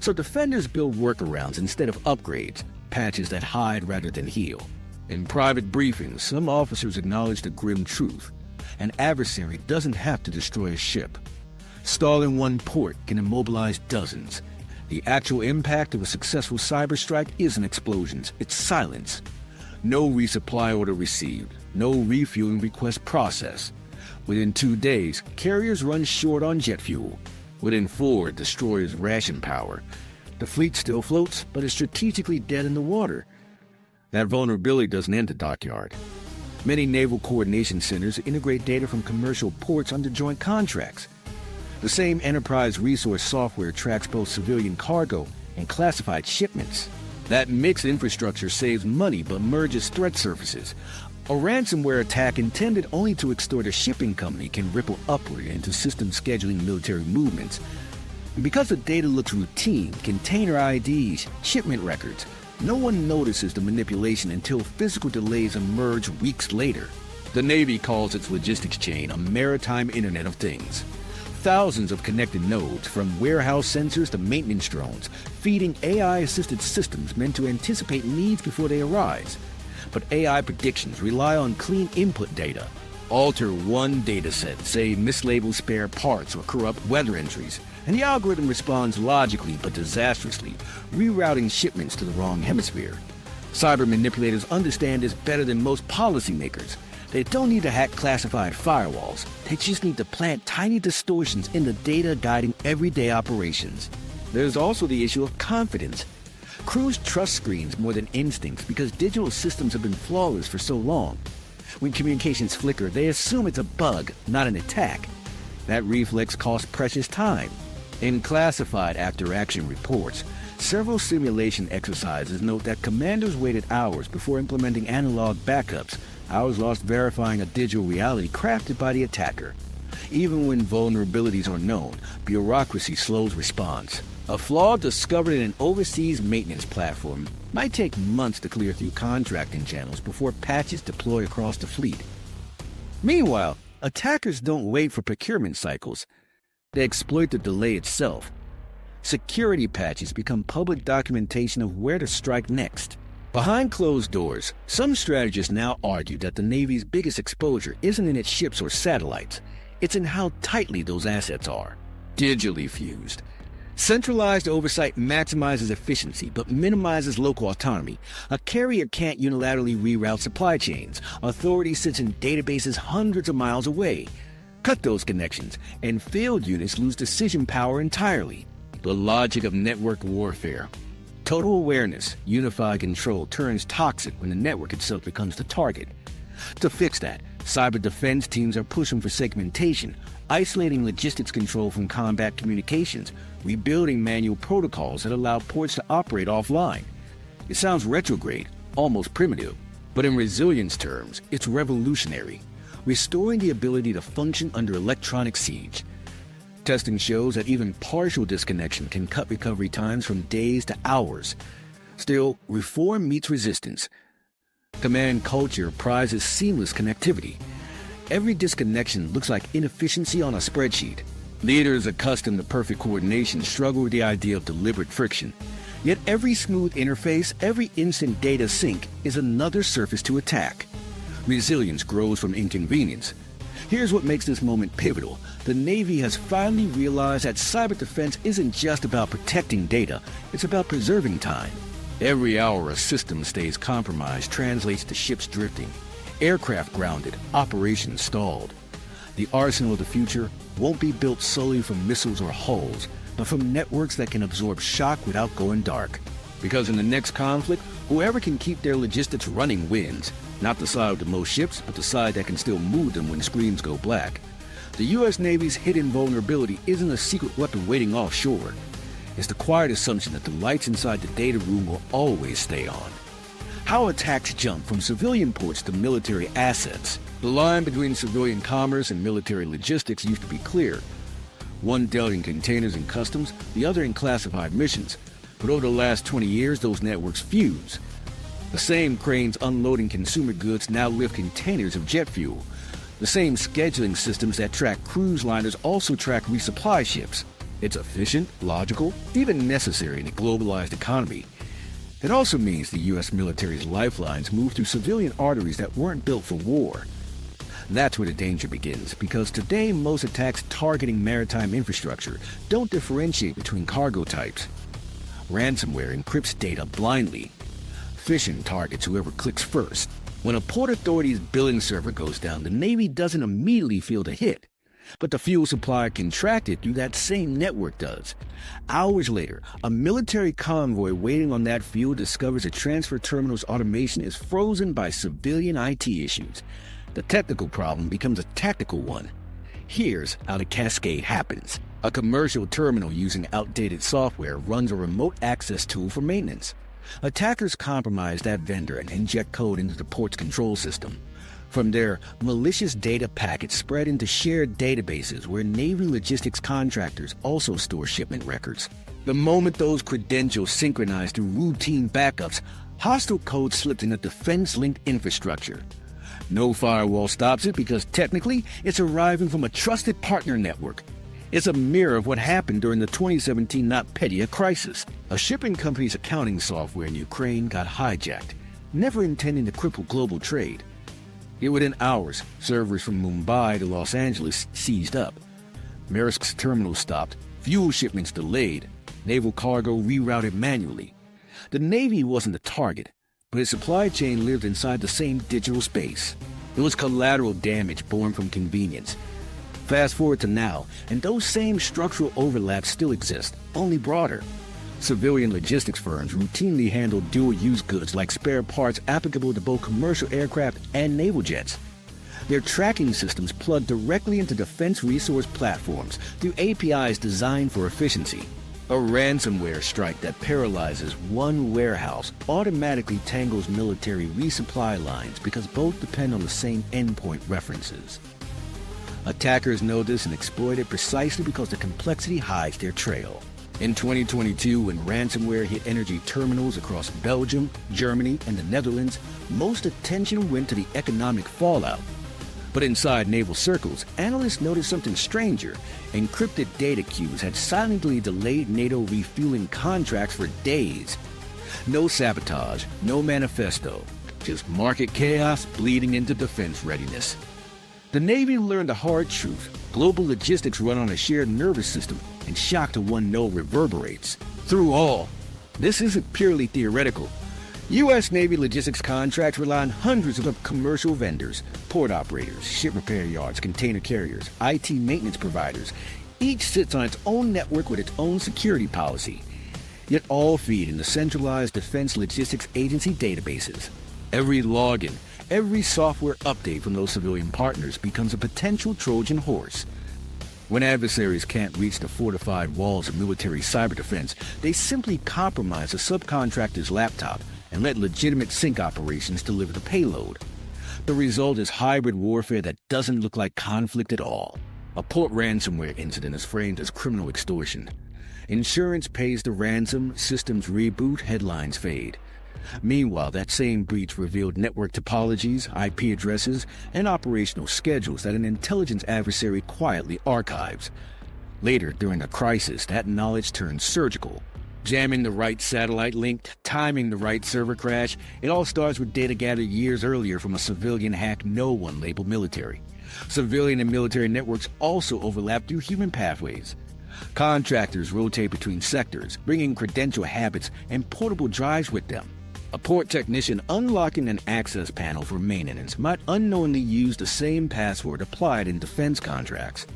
Speaker 1: So defenders build workarounds instead of upgrades, patches that hide rather than heal. In private briefings, some officers acknowledge the grim truth: an adversary doesn't have to destroy a ship. Stalling one port can immobilize dozens. The actual impact of a successful cyber strike isn't explosions, it's silence. No resupply order received, no refueling request processed. Within 2 days, carriers run short on jet fuel. Within 4, destroyers ration power. The fleet still floats, but is strategically dead in the water. That vulnerability doesn't end the dockyard. Many naval coordination centers integrate data from commercial ports under joint contracts. The same enterprise resource software tracks both civilian cargo and classified shipments. That mixed infrastructure saves money but merges threat surfaces. A ransomware attack intended only to extort a shipping company can ripple upward into system scheduling military movements. And because the data looks routine, container IDs, shipment records, no one notices the manipulation until physical delays emerge weeks later. The Navy calls its logistics chain a Maritime Internet of Things. Thousands of connected nodes, from warehouse sensors to maintenance drones, feeding AI-assisted systems meant to anticipate needs before they arise. But AI predictions rely on clean input data. Alter one dataset, say mislabel spare parts or corrupt weather entries, and the algorithm responds logically but disastrously, rerouting shipments to the wrong hemisphere. Cyber manipulators understand this better than most policymakers. They don't need to hack classified firewalls. They just need to plant tiny distortions in the data guiding everyday operations. There's also the issue of confidence. Crews trust screens more than instincts because digital systems have been flawless for so long. When communications flicker, they assume it's a bug, not an attack. That reflex costs precious time. In classified after-action reports, several simulation exercises note that commanders waited hours before implementing analog backups, hours lost verifying a digital reality crafted by the attacker. Even when vulnerabilities are known, bureaucracy slows response. A flaw discovered in an overseas maintenance platform might take months to clear through contracting channels before patches deploy across the fleet. Meanwhile, attackers don't wait for procurement cycles. They exploit the delay itself. Security patches become public documentation of where to strike next. Behind closed doors, some strategists now argue that the Navy's biggest exposure isn't in its ships or satellites. It's in how tightly those assets are. Digitally fused. Centralized oversight maximizes efficiency but minimizes local autonomy. A carrier can't unilaterally reroute supply chains. Authority sits in databases hundreds of miles away. Cut those connections, and field units lose decision power entirely. The logic of network warfare. Total awareness, unified control turns toxic when the network itself becomes the target. To fix that, cyber defense teams are pushing for segmentation, isolating logistics control from combat communications, rebuilding manual protocols that allow ports to operate offline. It sounds retrograde, almost primitive, but in resilience terms, it's revolutionary, restoring the ability to function under electronic siege. Testing shows that even partial disconnection can cut recovery times from days to hours. Still, reform meets resistance. Command culture prizes seamless connectivity. Every disconnection looks like inefficiency on a spreadsheet. Leaders accustomed to perfect coordination struggle with the idea of deliberate friction. Yet every smooth interface, every instant data sync is another surface to attack. Resilience grows from inconvenience. Here's what makes this moment pivotal. The Navy has finally realized that cyber defense isn't just about protecting data, it's about preserving time. Every hour a system stays compromised translates to ships drifting, aircraft grounded, operations stalled. The arsenal of the future won't be built solely from missiles or hulls, but from networks that can absorb shock without going dark. Because in the next conflict, whoever can keep their logistics running wins. Not the side with the most ships, but the side that can still move them when screens go black. The U.S. Navy's hidden vulnerability isn't a secret weapon waiting offshore. It's the quiet assumption that the lights inside the data room will always stay on. How attacks jump from civilian ports to military assets. The line between civilian commerce and military logistics used to be clear. One dealt in containers and customs, the other in classified missions. But over the last 20 years, those networks fuse. The same cranes unloading consumer goods now lift containers of jet fuel. The same scheduling systems that track cruise liners also track resupply ships. It's efficient, logical, even necessary in a globalized economy. It also means the U.S. military's lifelines move through civilian arteries that weren't built for war. That's where the danger begins, because today most attacks targeting maritime infrastructure don't differentiate between cargo types. Ransomware encrypts data blindly. Phishing targets whoever clicks first. When a port authority's billing server goes down, the Navy doesn't immediately feel the hit. But the fuel supply contracted through that same network does. Hours later, a military convoy waiting on that fuel discovers a transfer terminal's automation is frozen by civilian IT issues. The technical problem becomes a tactical one. Here's how the cascade happens. A commercial terminal using outdated software runs a remote access tool for maintenance. Attackers compromise that vendor and inject code into the port's control system. From there, malicious data packets spread into shared databases where Navy logistics contractors also store shipment records. The moment those credentials synchronize through routine backups, hostile code slips into defense-linked infrastructure. No firewall stops it because technically it's arriving from a trusted partner network. It's a mirror of what happened during the 2017 NotPetya crisis. A shipping company's accounting software in Ukraine got hijacked, never intending to cripple global trade. Yet within hours, servers from Mumbai to Los Angeles seized up. Maersk's terminal stopped, fuel shipments delayed, naval cargo rerouted manually. The Navy wasn't the target, but its supply chain lived inside the same digital space. It was collateral damage born from convenience. Fast forward to now, and those same structural overlaps still exist, only broader. Civilian logistics firms routinely handle dual-use goods like spare parts applicable to both commercial aircraft and naval jets. Their tracking systems plug directly into defense resource platforms through APIs designed for efficiency. A ransomware strike that paralyzes one warehouse automatically tangles military resupply lines because both depend on the same endpoint references. Attackers know this and exploit it precisely because the complexity hides their trail. In 2022, when ransomware hit energy terminals across Belgium, Germany, and the Netherlands, most attention went to the economic fallout. But inside naval circles, analysts noticed something stranger. Encrypted data queues had silently delayed NATO refueling contracts for days. No sabotage, no manifesto, just market chaos bleeding into defense readiness. The Navy learned a hard truth. Global logistics run on a shared nervous system, and shock to one node reverberates through all. This isn't purely theoretical. U.S. Navy logistics contracts rely on hundreds of commercial vendors, port operators, ship repair yards, container carriers, IT maintenance providers. Each sits on its own network with its own security policy, yet all feed into centralized Defense Logistics Agency databases. Every login, every software update from those civilian partners becomes a potential Trojan horse. When adversaries can't reach the fortified walls of military cyber defense, they simply compromise a subcontractor's laptop and let legitimate sync operations deliver the payload. The result is hybrid warfare that doesn't look like conflict at all. A port ransomware incident is framed as criminal extortion. Insurance pays the ransom, systems reboot, headlines fade. Meanwhile, that same breach revealed network topologies, IP addresses, and operational schedules that an intelligence adversary quietly archives. Later, during a crisis, that knowledge turns surgical. Jamming the right satellite link, timing the right server crash, it all starts with data gathered years earlier from a civilian hack no one labeled military. Civilian and military networks also overlap through human pathways. Contractors rotate between sectors, bringing credential habits and portable drives with them. A port technician unlocking an access panel for maintenance might unknowingly use the same password applied in defense contracts.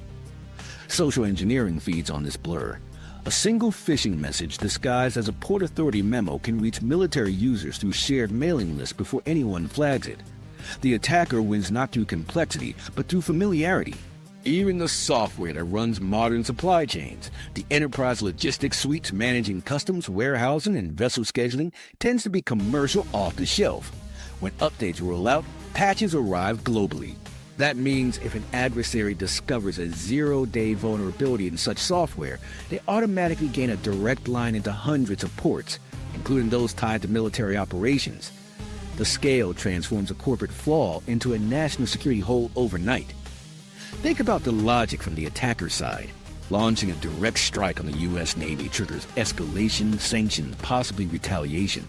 Speaker 1: Social engineering feeds on this blur. A single phishing message disguised as a Port Authority memo can reach military users through shared mailing lists before anyone flags it. The attacker wins not through complexity, but through familiarity. Even the software that runs modern supply chains, the enterprise logistics suites managing customs, warehousing, and vessel scheduling, tends to be commercial off the shelf. When updates roll out, patches arrive globally. That means if an adversary discovers a zero-day vulnerability in such software, they automatically gain a direct line into hundreds of ports, including those tied to military operations. The scale transforms a corporate flaw into a national security hole overnight. Think about the logic from the attacker's side. Launching a direct strike on the U.S. Navy triggers escalation, sanctions, possibly retaliation.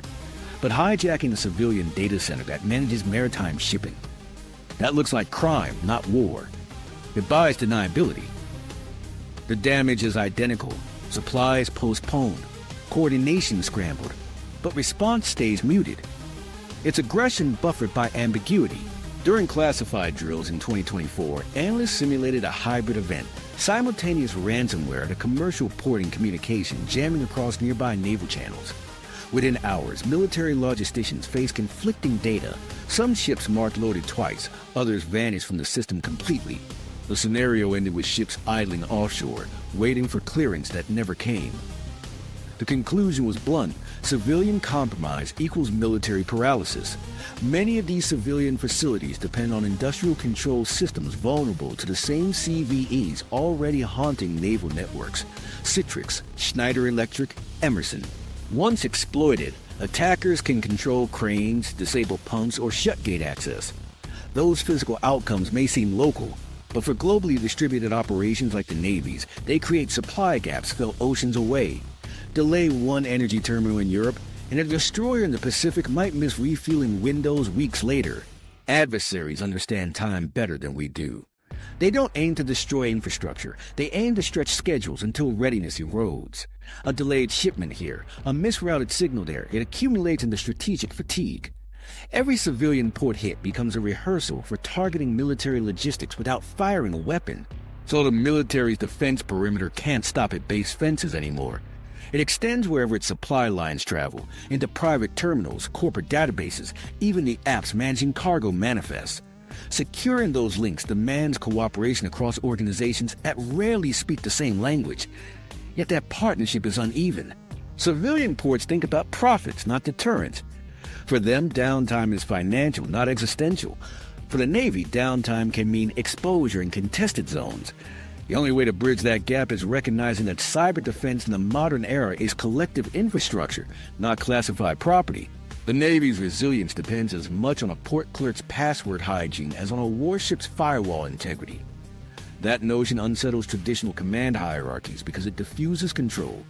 Speaker 1: But hijacking a civilian data center that manages maritime shipping, that looks like crime, not war. It buys deniability. The damage is identical. Supplies postponed. Coordination scrambled. But response stays muted. It's aggression buffered by ambiguity. During classified drills in 2024, analysts simulated a hybrid event, simultaneous ransomware at a commercial port and communication jamming across nearby naval channels. Within hours, military logisticians faced conflicting data. Some ships marked loaded twice, others vanished from the system completely. The scenario ended with ships idling offshore, waiting for clearance that never came. The conclusion was blunt. Civilian compromise equals military paralysis. Many of these civilian facilities depend on industrial control systems vulnerable to the same CVEs already haunting naval networks. Citrix, Schneider Electric, Emerson. Once exploited, attackers can control cranes, disable pumps, or shut gate access. Those physical outcomes may seem local, but for globally distributed operations like the Navy's, they create supply gaps felt oceans away. Delay one energy terminal in Europe, and a destroyer in the Pacific might miss refueling windows weeks later. Adversaries understand time better than we do. They don't aim to destroy infrastructure. They aim to stretch schedules until readiness erodes. A delayed shipment here, a misrouted signal there, it accumulates into strategic fatigue. Every civilian port hit becomes a rehearsal for targeting military logistics without firing a weapon. So the military's defense perimeter can't stop at base fences anymore. It extends wherever its supply lines travel, into private terminals, corporate databases, even the apps managing cargo manifests. Securing those links demands cooperation across organizations that rarely speak the same language. Yet that partnership is uneven. Civilian ports think about profits, not deterrence. For them, downtime is financial, not existential. For the Navy, downtime can mean exposure in contested zones. The only way to bridge that gap is recognizing that cyber defense in the modern era is collective infrastructure, not classified property. The Navy's resilience depends as much on a port clerk's password hygiene as on a warship's firewall integrity. That notion unsettles traditional command hierarchies because it diffuses control.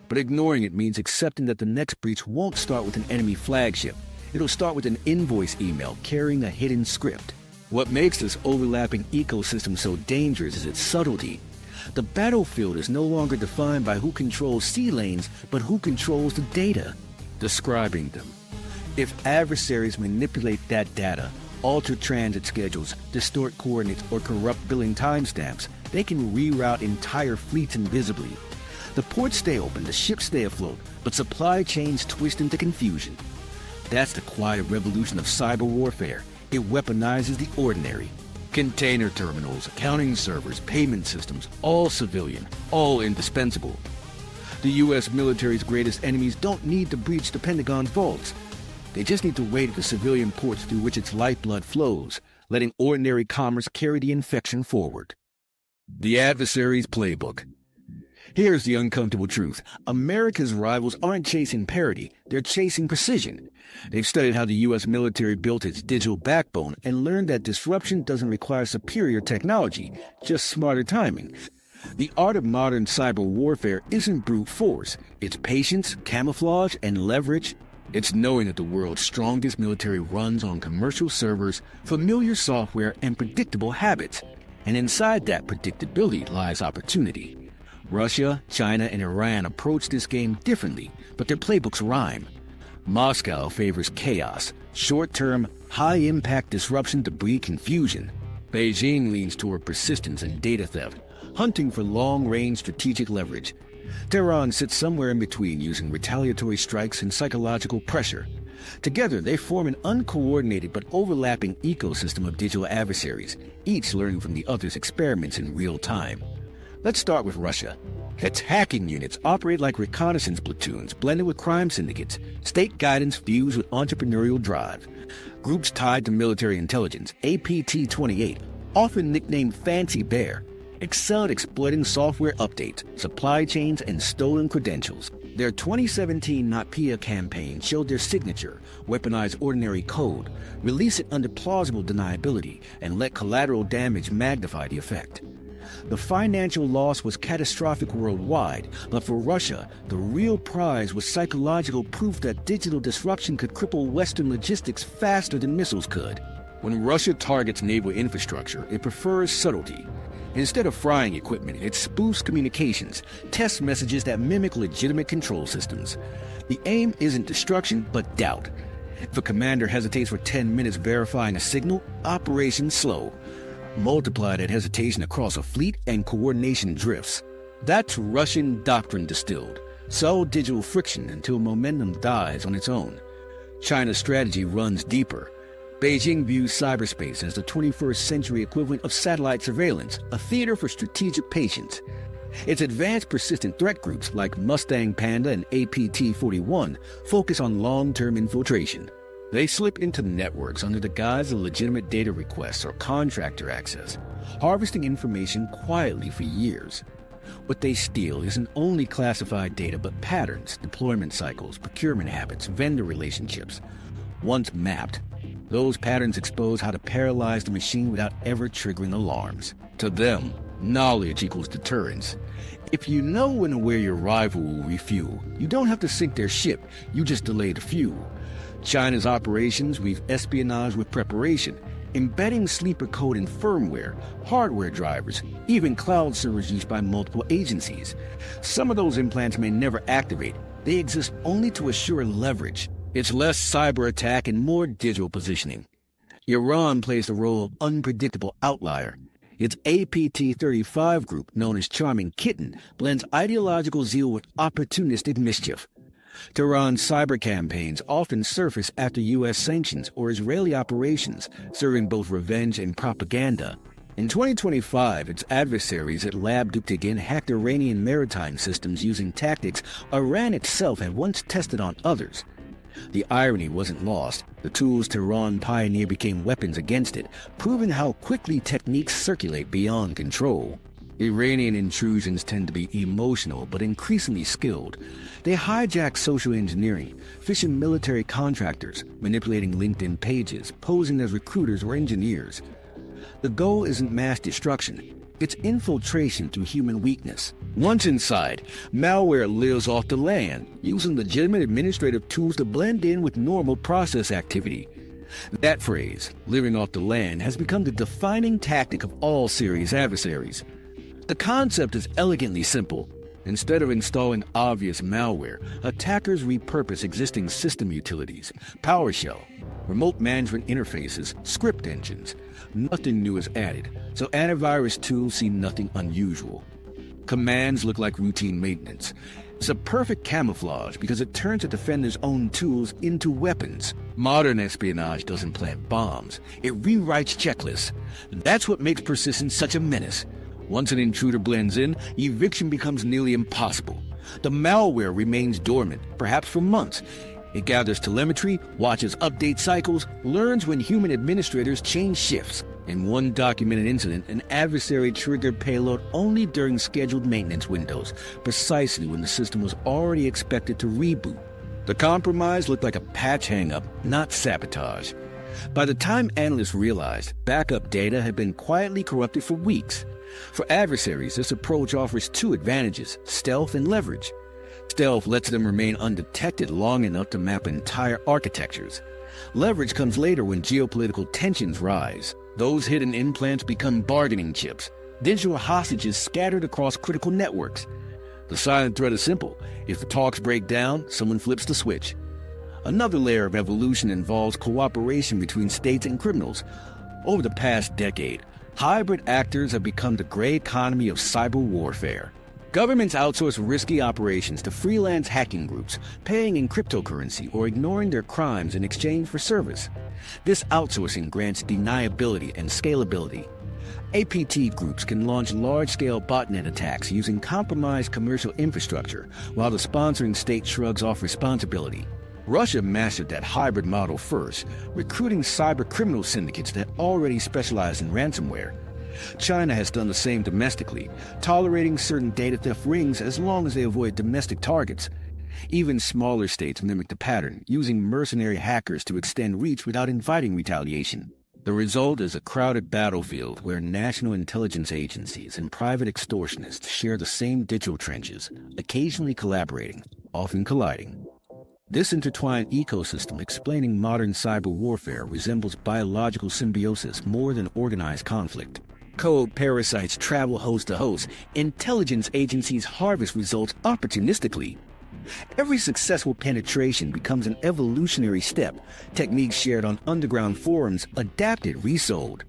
Speaker 1: But ignoring it means accepting that the next breach won't start with an enemy flagship. It'll start with an invoice email carrying a hidden script. What makes this overlapping ecosystem so dangerous is its subtlety. The battlefield is no longer defined by who controls sea lanes, but who controls the data, describing them. If adversaries manipulate that data, alter transit schedules, distort coordinates, or corrupt billing timestamps, they can reroute entire fleets invisibly. The ports stay open, the ships stay afloat, but supply chains twist into confusion. That's the quiet revolution of cyber warfare. It weaponizes the ordinary. Container terminals, accounting servers, payment systems, all civilian, all indispensable. The U.S. military's greatest enemies don't need to breach the Pentagon's vaults. They just need to wait at the civilian ports through which its lifeblood flows, letting ordinary commerce carry the infection forward. The Adversary's Playbook. Here's the uncomfortable truth. America's rivals aren't chasing parity, they're chasing precision. They've studied how the U.S. military built its digital backbone and learned that disruption doesn't require superior technology, just smarter timing. The art of modern cyber warfare isn't brute force. It's patience, camouflage, and leverage. It's knowing that the world's strongest military runs on commercial servers, familiar software, and predictable habits. And inside that predictability lies opportunity. Russia, China, and Iran approach this game differently, but their playbooks rhyme. Moscow favors chaos, short-term, high-impact disruption to breed confusion. Beijing leans toward persistence and data theft, hunting for long-range strategic leverage. Tehran sits somewhere in between, using retaliatory strikes and psychological pressure. Together, they form an uncoordinated but overlapping ecosystem of digital adversaries, each learning from the other's experiments in real time. Let's start with Russia. Its hacking units operate like reconnaissance platoons blended with crime syndicates, state guidance fused with entrepreneurial drive. Groups tied to military intelligence, APT-28, often nicknamed Fancy Bear, excel at exploiting software updates, supply chains, and stolen credentials. Their 2017 NotPetya campaign showed their signature, weaponize ordinary code, release it under plausible deniability, and let collateral damage magnify the effect. The financial loss was catastrophic worldwide, but for Russia, the real prize was psychological proof that digital disruption could cripple Western logistics faster than missiles could. When Russia targets naval infrastructure, it prefers subtlety. Instead of frying equipment, it spoofs communications, tests messages that mimic legitimate control systems. The aim isn't destruction, but doubt. If a commander hesitates for 10 minutes verifying a signal, operations slow. Multiply that hesitation across a fleet and coordination drifts. That's Russian doctrine distilled. Sow digital friction until momentum dies on its own. China's strategy runs deeper. Beijing views cyberspace as the 21st century equivalent of satellite surveillance, a theater for strategic patience. Its advanced persistent threat groups like Mustang Panda and APT-41 focus on long-term infiltration. They slip into networks under the guise of legitimate data requests or contractor access, harvesting information quietly for years. What they steal isn't only classified data but patterns, deployment cycles, procurement habits, vendor relationships. Once mapped, those patterns expose how to paralyze the machine without ever triggering alarms. To them, knowledge equals deterrence. If you know and where your rival will refuel, you don't have to sink their ship, you just delay the fuel. China's operations weave espionage with preparation, embedding sleeper code in firmware, hardware drivers, even cloud servers used by multiple agencies. Some of those implants may never activate. They exist only to assure leverage. It's less cyberattack and more digital positioning. Iran plays the role of unpredictable outlier. Its APT-35 group, known as Charming Kitten, blends ideological zeal with opportunistic mischief. Tehran's cyber campaigns often surface after U.S. sanctions or Israeli operations, serving both revenge and propaganda. In 2025, its adversaries at Lab Duktigin hacked Iranian maritime systems using tactics Iran itself had once tested on others. The irony wasn't lost. The tools Tehran pioneered became weapons against it, proving how quickly techniques circulate beyond control. Iranian intrusions tend to be emotional but increasingly skilled. They hijack social engineering, phishing military contractors, manipulating LinkedIn pages, posing as recruiters or engineers. The goal isn't mass destruction. It's infiltration through human weakness. Once inside, malware lives off the land, using legitimate administrative tools to blend in with normal process activity. That phrase, living off the land, has become the defining tactic of all serious adversaries. The concept is elegantly simple. Instead of installing obvious malware, attackers repurpose existing system utilities, PowerShell, remote management interfaces, script engines. Nothing new is added, so antivirus tools see nothing unusual. Commands look like routine maintenance. It's a perfect camouflage because it turns a defender's own tools into weapons. Modern espionage doesn't plant bombs. It rewrites checklists. That's what makes persistence such a menace. Once an intruder blends in, eviction becomes nearly impossible. The malware remains dormant, perhaps for months. It gathers telemetry, watches update cycles, learns when human administrators change shifts. In one documented incident, an adversary triggered payload only during scheduled maintenance windows, precisely when the system was already expected to reboot. The compromise looked like a patch hang-up, not sabotage. By the time analysts realized, backup data had been quietly corrupted for weeks. For adversaries, this approach offers two advantages: stealth and leverage. Stealth lets them remain undetected long enough to map entire architectures. Leverage comes later when geopolitical tensions rise. Those hidden implants become bargaining chips, digital hostages scattered across critical networks. The silent threat is simple. If the talks break down, someone flips the switch. Another layer of evolution involves cooperation between states and criminals. Over the past decade, hybrid actors have become the gray economy of cyber warfare. Governments outsource risky operations to freelance hacking groups, paying in cryptocurrency or ignoring their crimes in exchange for service. This outsourcing grants deniability and scalability. APT groups can launch large-scale botnet attacks using compromised commercial infrastructure, while the sponsoring state shrugs off responsibility. Russia mastered that hybrid model first, recruiting cyber criminal syndicates that already specialize in ransomware. China has done the same domestically, tolerating certain data theft rings as long as they avoid domestic targets. Even smaller states mimic the pattern, using mercenary hackers to extend reach without inviting retaliation. The result is a crowded battlefield where national intelligence agencies and private extortionists share the same digital trenches, occasionally collaborating, often colliding. This intertwined ecosystem explaining modern cyber warfare resembles biological symbiosis more than organized conflict. Code parasites travel host to host. Intelligence agencies harvest results opportunistically. Every successful penetration becomes an evolutionary step, techniques shared on underground forums, adapted, resold.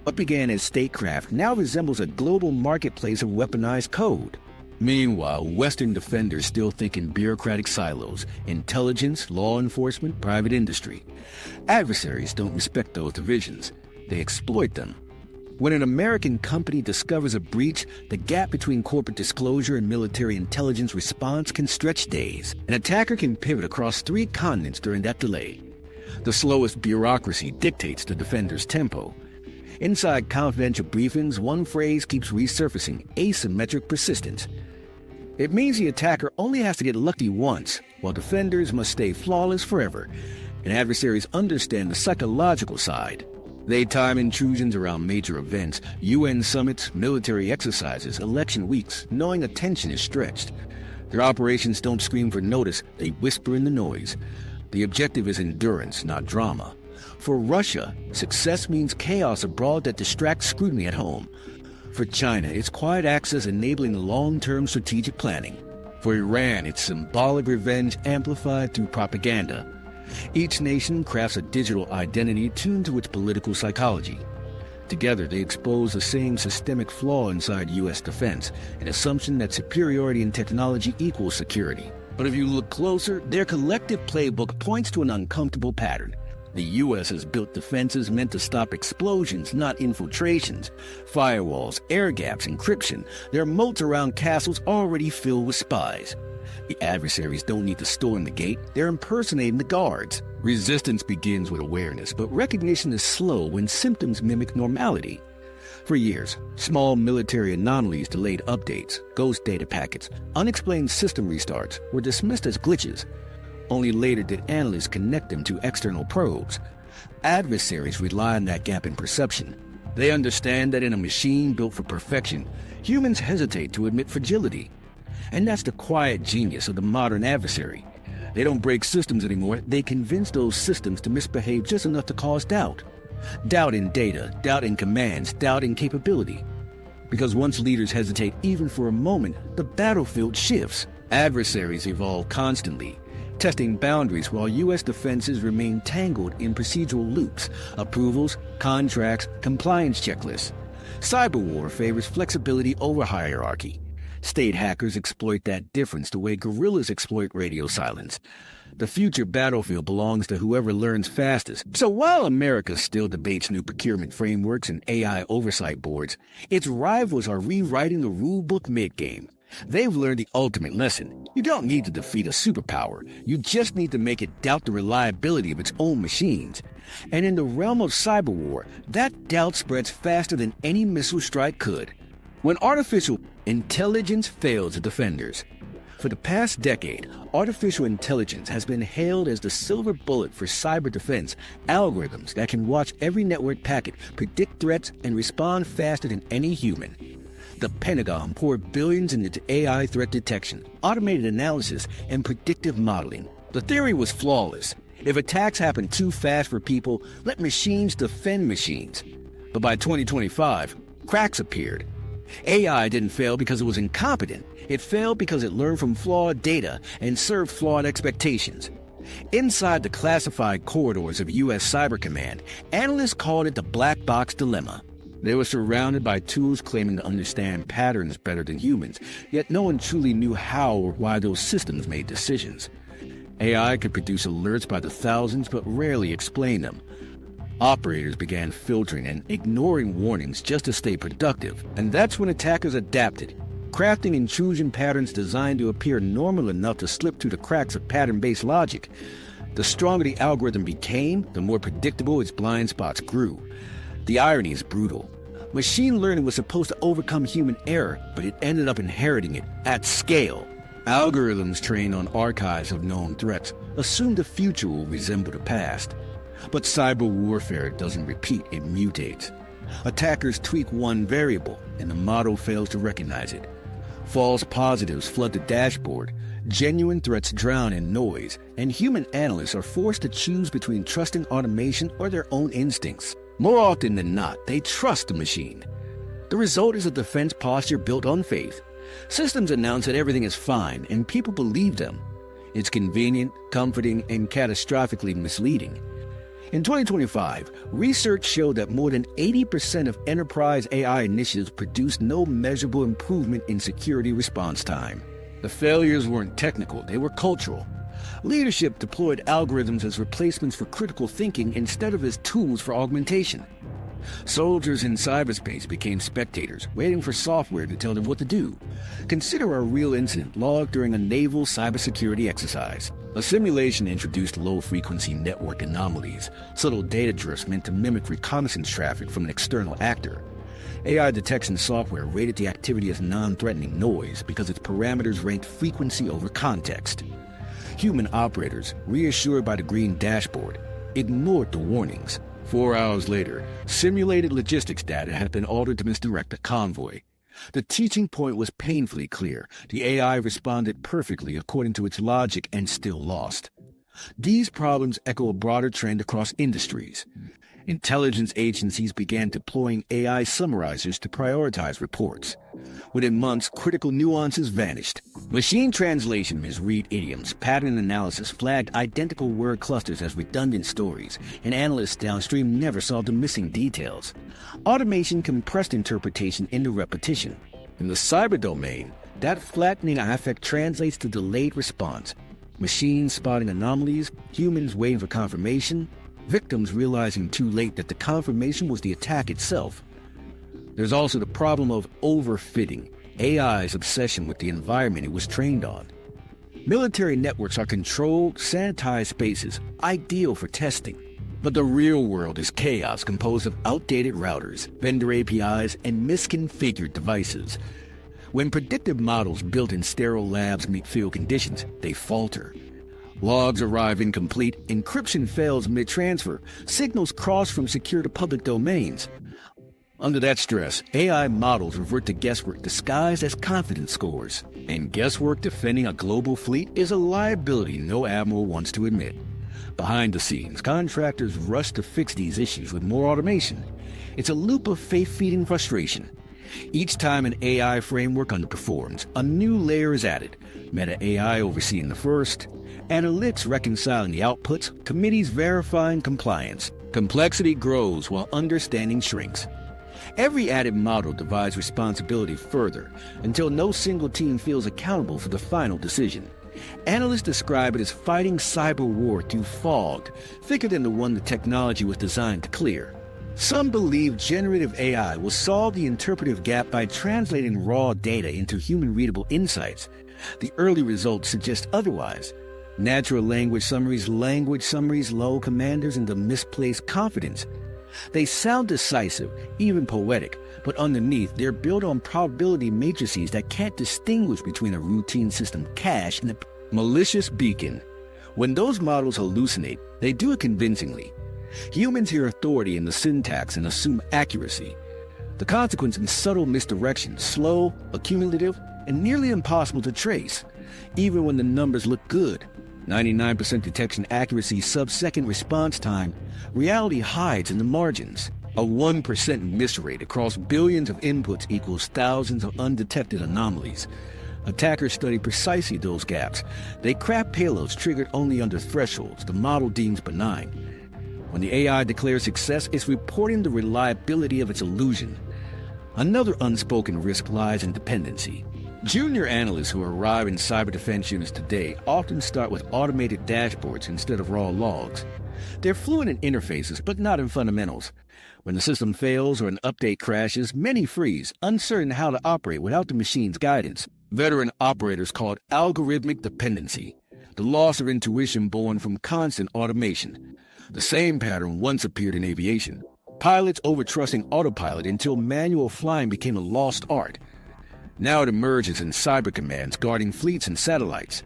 Speaker 1: What began as statecraft now resembles a global marketplace of weaponized code. Meanwhile, Western defenders still think in bureaucratic silos: intelligence, law enforcement, private industry. Adversaries don't respect those divisions. They exploit them. When an American company discovers a breach, the gap between corporate disclosure and military intelligence response can stretch days. An attacker can pivot across 3 continents during that delay. The slowest bureaucracy dictates the defender's tempo. Inside confidential briefings, one phrase keeps resurfacing: asymmetric persistence. It means the attacker only has to get lucky once, while defenders must stay flawless forever. And adversaries understand the psychological side. They time intrusions around major events, UN summits, military exercises, election weeks, knowing attention is stretched. Their operations don't scream for notice, they whisper in the noise. The objective is endurance, not drama. For Russia, success means chaos abroad that distracts scrutiny at home. For China, it's quiet access enabling long-term strategic planning. For Iran, it's symbolic revenge amplified through propaganda. Each nation crafts a digital identity tuned to its political psychology. Together, they expose the same systemic flaw inside U.S. defense, an assumption that superiority in technology equals security. But if you look closer, their collective playbook points to an uncomfortable pattern. The U.S. has built defenses meant to stop explosions, not infiltrations. Firewalls, air gaps, encryption. Their moats around castles already filled with spies. The adversaries don't need to storm the gate, they're impersonating the guards. Resistance begins with awareness, but recognition is slow when symptoms mimic normality. For years, small military anomalies, delayed updates, ghost data packets, unexplained system restarts were dismissed as glitches. Only later did analysts connect them to external probes. Adversaries rely on that gap in perception. They understand that in a machine built for perfection, humans hesitate to admit fragility. And that's the quiet genius of the modern adversary. They don't break systems anymore, they convince those systems to misbehave just enough to cause doubt. Doubt in data, doubt in commands, doubt in capability. Because once leaders hesitate even for a moment, the battlefield shifts. Adversaries evolve constantly, testing boundaries while U.S. defenses remain tangled in procedural loops, approvals, contracts, compliance checklists. Cyberwar favors flexibility over hierarchy. State hackers exploit that difference the way guerrillas exploit radio silence. The future battlefield belongs to whoever learns fastest. So while America still debates new procurement frameworks and AI oversight boards, its rivals are rewriting the rulebook mid-game. They've learned the ultimate lesson. You don't need to defeat a superpower. You just need to make it doubt the reliability of its own machines. And in the realm of cyberwar, that doubt spreads faster than any missile strike could. When artificial intelligence fails the defenders. For the past decade, artificial intelligence has been hailed as the silver bullet for cyber defense, algorithms that can watch every network packet, predict threats, and respond faster than any human. The Pentagon poured billions into AI threat detection, automated analysis, and predictive modeling. The theory was flawless. If attacks happen too fast for people, let machines defend machines. But by 2025, cracks appeared. AI didn't fail because it was incompetent. It failed because it learned from flawed data and served flawed expectations. Inside the classified corridors of U.S. Cyber Command, analysts called it the black box dilemma. They were surrounded by tools claiming to understand patterns better than humans, yet no one truly knew how or why those systems made decisions. AI could produce alerts by the thousands but rarely explain them. Operators began filtering and ignoring warnings just to stay productive, and that's when attackers adapted, crafting intrusion patterns designed to appear normal enough to slip through the cracks of pattern-based logic. The stronger the algorithm became, the more predictable its blind spots grew. The irony is brutal. Machine learning was supposed to overcome human error, but it ended up inheriting it at scale. Algorithms trained on archives of known threats assume the future will resemble the past. But cyber warfare doesn't repeat, it mutates. Attackers tweak one variable, and the model fails to recognize it. False positives flood the dashboard, genuine threats drown in noise, and human analysts are forced to choose between trusting automation or their own instincts. More often than not, they trust the machine. The result is a defense posture built on faith. Systems announce that everything is fine, and people believe them. It's convenient, comforting, and catastrophically misleading. In 2025, research showed that more than 80% of enterprise AI initiatives produced no measurable improvement in security response time. The failures weren't technical, they were cultural. Leadership deployed algorithms as replacements for critical thinking instead of as tools for augmentation. Soldiers in cyberspace became spectators, waiting for software to tell them what to do. Consider a real incident logged during a naval cybersecurity exercise. A simulation introduced low-frequency network anomalies, subtle data drifts meant to mimic reconnaissance traffic from an external actor. AI detection software rated the activity as non-threatening noise because its parameters ranked frequency over context. Human operators, reassured by the green dashboard, ignored the warnings. 4 hours later, simulated logistics data had been altered to misdirect a convoy. The teaching point was painfully clear. The AI responded perfectly according to its logic and still lost. These problems echo a broader trend across industries. Intelligence agencies began deploying AI summarizers to prioritize reports. Within months, critical nuances vanished. Machine translation misread idioms, pattern analysis flagged identical word clusters as redundant stories, and analysts downstream never saw the missing details. Automation compressed interpretation into repetition. In the cyber domain, That flattening affect translates to delayed response. Machines spotting anomalies, humans waiting for confirmation, victims realizing too late that the confirmation was the attack itself. There's also the problem of overfitting, AI's obsession with the environment it was trained on. Military networks are controlled, sanitized spaces, ideal for testing. But the real world is chaos composed of outdated routers, vendor APIs, and misconfigured devices. When predictive models built in sterile labs meet field conditions, they falter. Logs arrive incomplete, encryption fails mid-transfer, signals cross from secure to public domains. Under that stress, AI models revert to guesswork disguised as confidence scores. And guesswork defending a global fleet is a liability no admiral wants to admit. Behind the scenes, contractors rush to fix these issues with more automation. It's a loop of faith-feeding frustration. Each time an AI framework underperforms, a new layer is added. Meta AI overseeing the first, analytics reconciling the outputs, committees verifying compliance. Complexity grows while understanding shrinks. Every added model divides responsibility further until no single team feels accountable for the final decision. Analysts describe it as fighting cyber war through fog, thicker than the one the technology was designed to clear. Some believe generative AI will solve the interpretive gap by translating raw data into human-readable insights. The early results suggest otherwise. Natural language summaries, lull commanders into misplaced confidence. They sound decisive, even poetic, but underneath they're built on probability matrices that can't distinguish between a routine system cache and a malicious beacon. When those models hallucinate, they do it convincingly. Humans hear authority in the syntax and assume accuracy. The consequence is subtle misdirection, slow, accumulative, and nearly impossible to trace. Even when the numbers look good, 99% detection accuracy, sub-second response time, reality hides in the margins. A 1% misrate across billions of inputs equals thousands of undetected anomalies. Attackers study precisely those gaps. They craft payloads triggered only under thresholds the model deems benign. When the AI declares success, it's reporting the reliability of its illusion. Another unspoken risk lies in dependency. Junior analysts who arrive in cyber defense units today often start with automated dashboards instead of raw logs. They're fluent in interfaces, but not in fundamentals. When the system fails or an update crashes, many freeze, uncertain how to operate without the machine's guidance. Veteran operators call it algorithmic dependency, the loss of intuition born from constant automation. The same pattern once appeared in aviation. Pilots overtrusting autopilot until manual flying became a lost art. Now it emerges in cyber commands guarding fleets and satellites.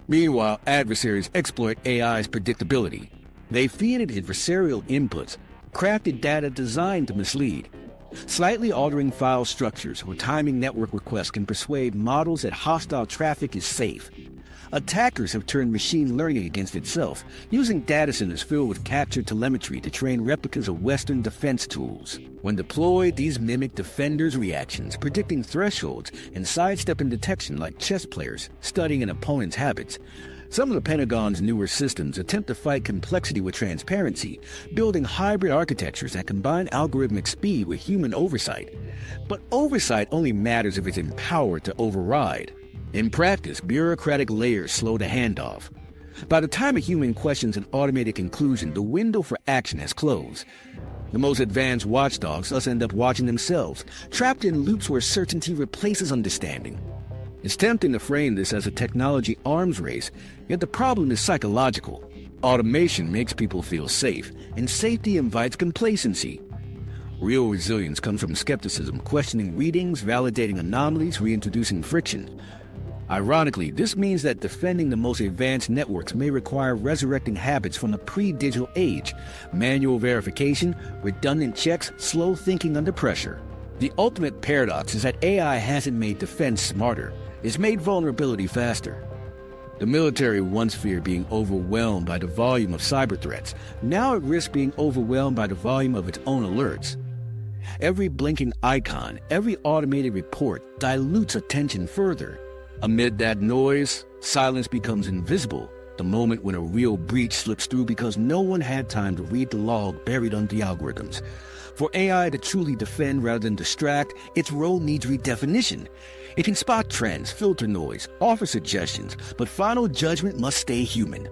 Speaker 1: Meanwhile, adversaries exploit AI's predictability. They feed it adversarial inputs, crafted data designed to mislead. Slightly altering file structures or timing network requests can persuade models that hostile traffic is safe. Attackers have turned machine learning against itself, using data centers filled with captured telemetry to train replicas of Western defense tools. When deployed, these mimic defenders' reactions, predicting thresholds and sidestepping detection like chess players studying an opponent's habits. Some of the Pentagon's newer systems attempt to fight complexity with transparency, building hybrid architectures that combine algorithmic speed with human oversight. But oversight only matters if it's empowered to override. In practice, bureaucratic layers slow the handoff. By the time a human questions an automated conclusion, the window for action has closed. The most advanced watchdogs thus end up watching themselves, trapped in loops where certainty replaces understanding. It's tempting to frame this as a technology arms race, yet the problem is psychological. Automation makes people feel safe, and safety invites complacency. Real resilience comes from skepticism, questioning readings, validating anomalies, reintroducing friction. Ironically, this means that defending the most advanced networks may require resurrecting habits from the pre-digital age: manual verification, redundant checks, slow thinking under pressure. The ultimate paradox is that AI hasn't made defense smarter, it's made vulnerability faster. The military once feared being overwhelmed by the volume of cyber threats. Now it risks being overwhelmed by the volume of its own alerts. Every blinking icon, every automated report dilutes attention further. Amid that noise, silence becomes invisible. the moment when a real breach slips through because no one had time to read the log buried under the algorithms. For AI to truly defend rather than distract, its role needs redefinition. It can spot trends, filter noise, offer suggestions, but final judgment must stay human.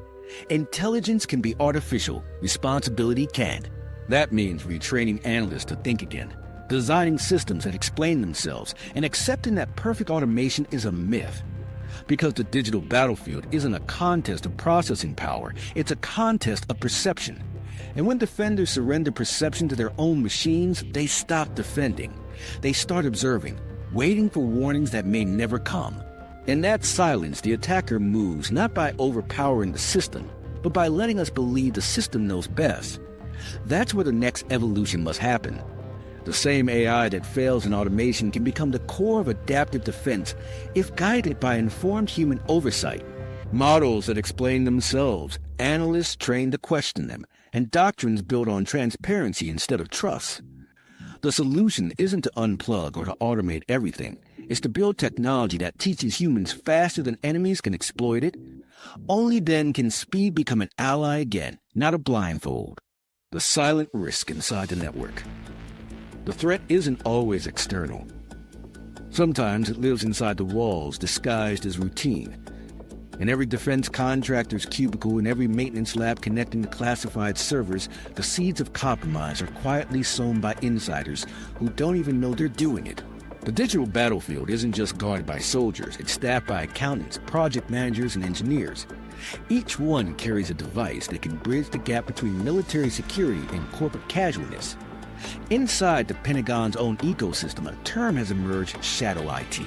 Speaker 1: Intelligence can be artificial, responsibility can't. That means retraining analysts to think again, designing systems that explain themselves, and accepting that perfect automation is a myth. Because the digital battlefield isn't a contest of processing power, it's a contest of perception. And when defenders surrender perception to their own machines, they stop defending. They start observing, waiting for warnings that may never come. In that silence, the attacker moves not by overpowering the system, but by letting us believe the system knows best. That's where the next evolution must happen. The same AI that fails in automation can become the core of adaptive defense if guided by informed human oversight. Models that explain themselves, analysts trained to question them, and doctrines built on transparency instead of trust. The solution isn't to unplug or to automate everything. It's to build technology that teaches humans faster than enemies can exploit it. Only then can speed become an ally again, not a blindfold. The silent risk inside the network. The threat isn't always external. Sometimes it lives inside the walls, disguised as routine. In every defense contractor's cubicle, in every maintenance lab connecting to classified servers, the seeds of compromise are quietly sown by insiders who don't even know they're doing it. The digital battlefield isn't just guarded by soldiers, it's staffed by accountants, project managers, and engineers. Each one carries a device that can bridge the gap between military security and corporate casualness. Inside the Pentagon's own ecosystem, a term has emerged: shadow IT.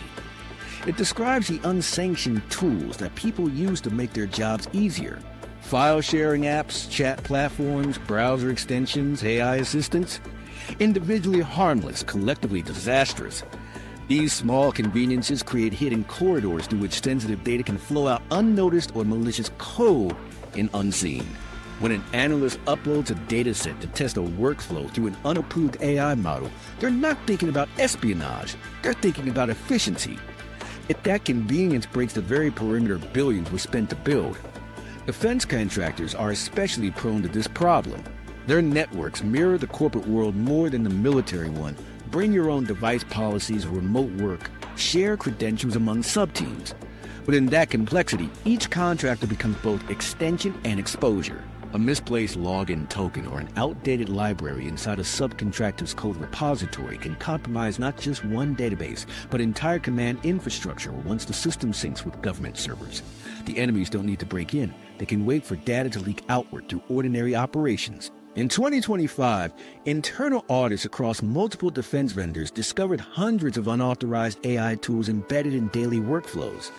Speaker 1: It describes the unsanctioned tools that people use to make their jobs easier. File-sharing apps, chat platforms, browser extensions, AI assistants. Individually harmless, collectively disastrous. These small conveniences create hidden corridors through which sensitive data can flow out unnoticed or malicious code in unseen. When an analyst uploads a dataset to test a workflow through an unapproved AI model, they're not thinking about espionage, they're thinking about efficiency. If that convenience breaks the very perimeter billions were spent to build. Defense contractors are especially prone to this problem. Their networks mirror the corporate world more than the military one. Bring your own device policies, remote work, share credentials among subteams. Within that complexity, each contractor becomes both extension and exposure. A misplaced login token or an outdated library inside a subcontractor's code repository can compromise not just one database, but entire command infrastructure once the system syncs with government servers. The enemies don't need to break in. They can wait for data to leak outward through ordinary operations. In 2025, internal audits across multiple defense vendors discovered hundreds of unauthorized AI tools embedded in daily workflows.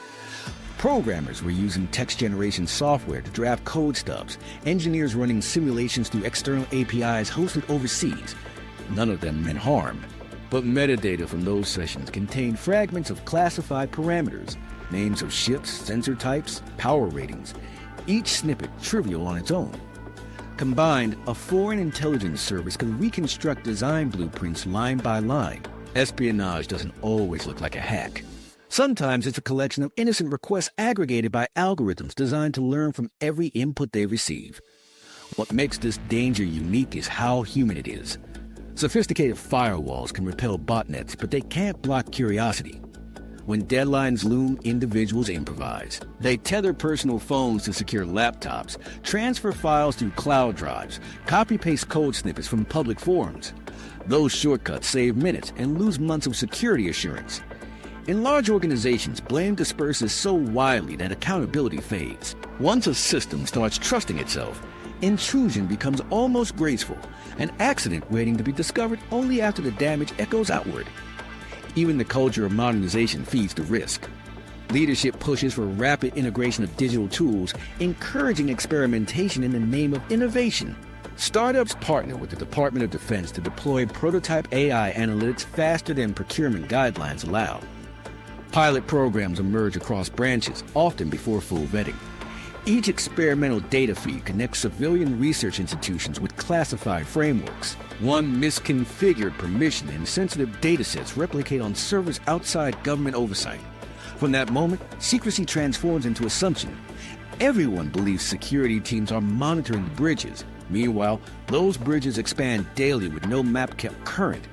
Speaker 1: Programmers were using text generation software to draft code stubs, engineers running simulations through external APIs hosted overseas. None of them meant harm. But metadata from those sessions contained fragments of classified parameters, names of ships, sensor types, power ratings, each snippet trivial on its own. Combined, a foreign intelligence service could reconstruct design blueprints line by line. Espionage doesn't always look like a hack. Sometimes it's a collection of innocent requests aggregated by algorithms designed to learn from every input they receive. What makes this danger unique is how human it is. Sophisticated firewalls can repel botnets, but they can't block curiosity. When deadlines loom, individuals improvise. They tether personal phones to secure laptops, transfer files through cloud drives, copy-paste code snippets from public forums. Those shortcuts save minutes and lose months of security assurance. In large organizations, blame disperses so widely that accountability fades. Once a system starts trusting itself, intrusion becomes almost graceful, an accident waiting to be discovered only after the damage echoes outward. Even the culture of modernization feeds the risk. Leadership pushes for rapid integration of digital tools, encouraging experimentation in the name of innovation. Startups partner with the Department of Defense to deploy prototype AI analytics faster than procurement guidelines allow. Pilot programs emerge across branches, often before full vetting. Each experimental data feed connects civilian research institutions with classified frameworks. One misconfigured permission and sensitive datasets replicate on servers outside government oversight. From that moment, secrecy transforms into assumption. Everyone believes security teams are monitoring the bridges. Meanwhile, those bridges expand daily with no map kept current.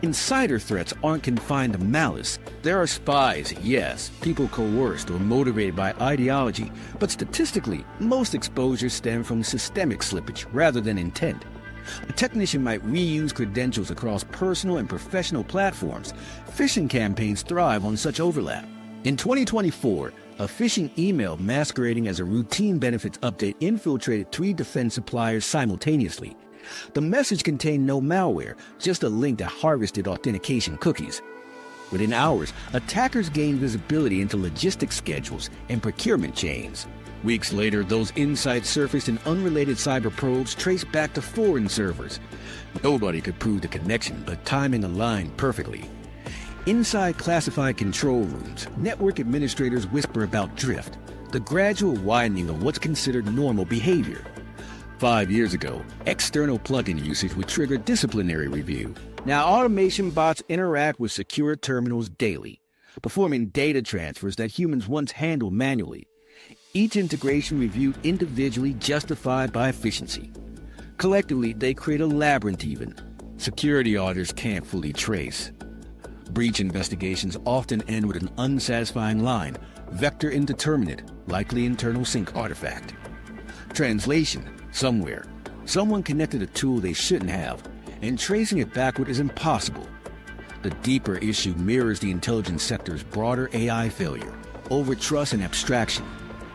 Speaker 1: Insider threats aren't confined to malice. There are spies, yes, people coerced or motivated by ideology, but statistically, most exposures stem from systemic slippage rather than intent. A technician might reuse credentials across personal and professional platforms. Phishing campaigns thrive on such overlap. In 2024, a phishing email masquerading as a routine benefits update infiltrated 3 defense suppliers simultaneously. The message contained no malware, just a link that harvested authentication cookies. Within hours, attackers gained visibility into logistics schedules and procurement chains. Weeks later, those insights surfaced in unrelated cyber probes traced back to foreign servers. Nobody could prove the connection, but timing aligned perfectly. Inside classified control rooms, network administrators whisper about drift, the gradual widening of what's considered normal behavior. 5 years ago, external plugin usage would trigger disciplinary review. Now automation bots interact with secure terminals daily, performing data transfers that humans once handled manually. Each integration reviewed individually, justified by efficiency. Collectively, they create a labyrinth even. Security auditors can't fully trace. Breach investigations often end with an unsatisfying line, vector indeterminate, likely internal sync artifact. Translation, somewhere. Someone connected a tool they shouldn't have, and tracing it backward is impossible. The deeper issue mirrors the intelligence sector's broader AI failure, overtrust and abstraction.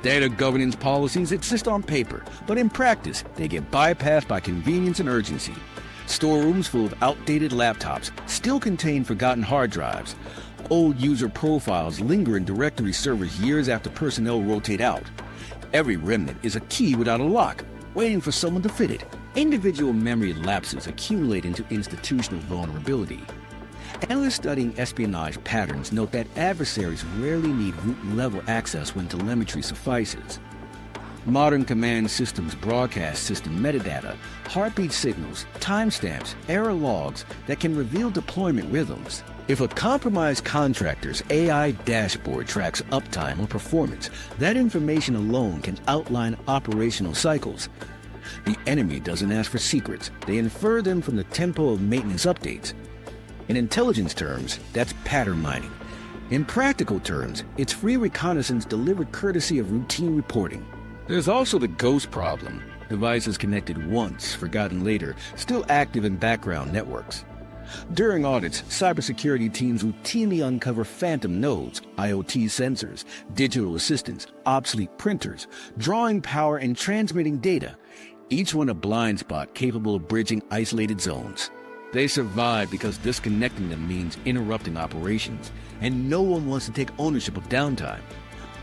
Speaker 1: Data governance policies exist on paper, but in practice, they get bypassed by convenience and urgency. Storerooms full of outdated laptops still contain forgotten hard drives. Old user profiles linger in directory servers years after personnel rotate out. Every remnant is a key without a lock, waiting for someone to fit it. Individual memory lapses accumulate into institutional vulnerability. Analysts studying espionage patterns note that adversaries rarely need root-level access when telemetry suffices. Modern command systems broadcast system metadata, heartbeat signals, timestamps, error logs that can reveal deployment rhythms. If a compromised contractor's AI dashboard tracks uptime or performance, that information alone can outline operational cycles. The enemy doesn't ask for secrets. They infer them from the tempo of maintenance updates. In intelligence terms, that's pattern mining. In practical terms, it's free reconnaissance delivered courtesy of routine reporting. There's also the ghost problem. Devices connected once, forgotten later, still active in background networks. During audits, cybersecurity teams routinely uncover phantom nodes, IoT sensors, digital assistants, obsolete printers, drawing power and transmitting data, each one a blind spot capable of bridging isolated zones. They survive because disconnecting them means interrupting operations, and no one wants to take ownership of downtime.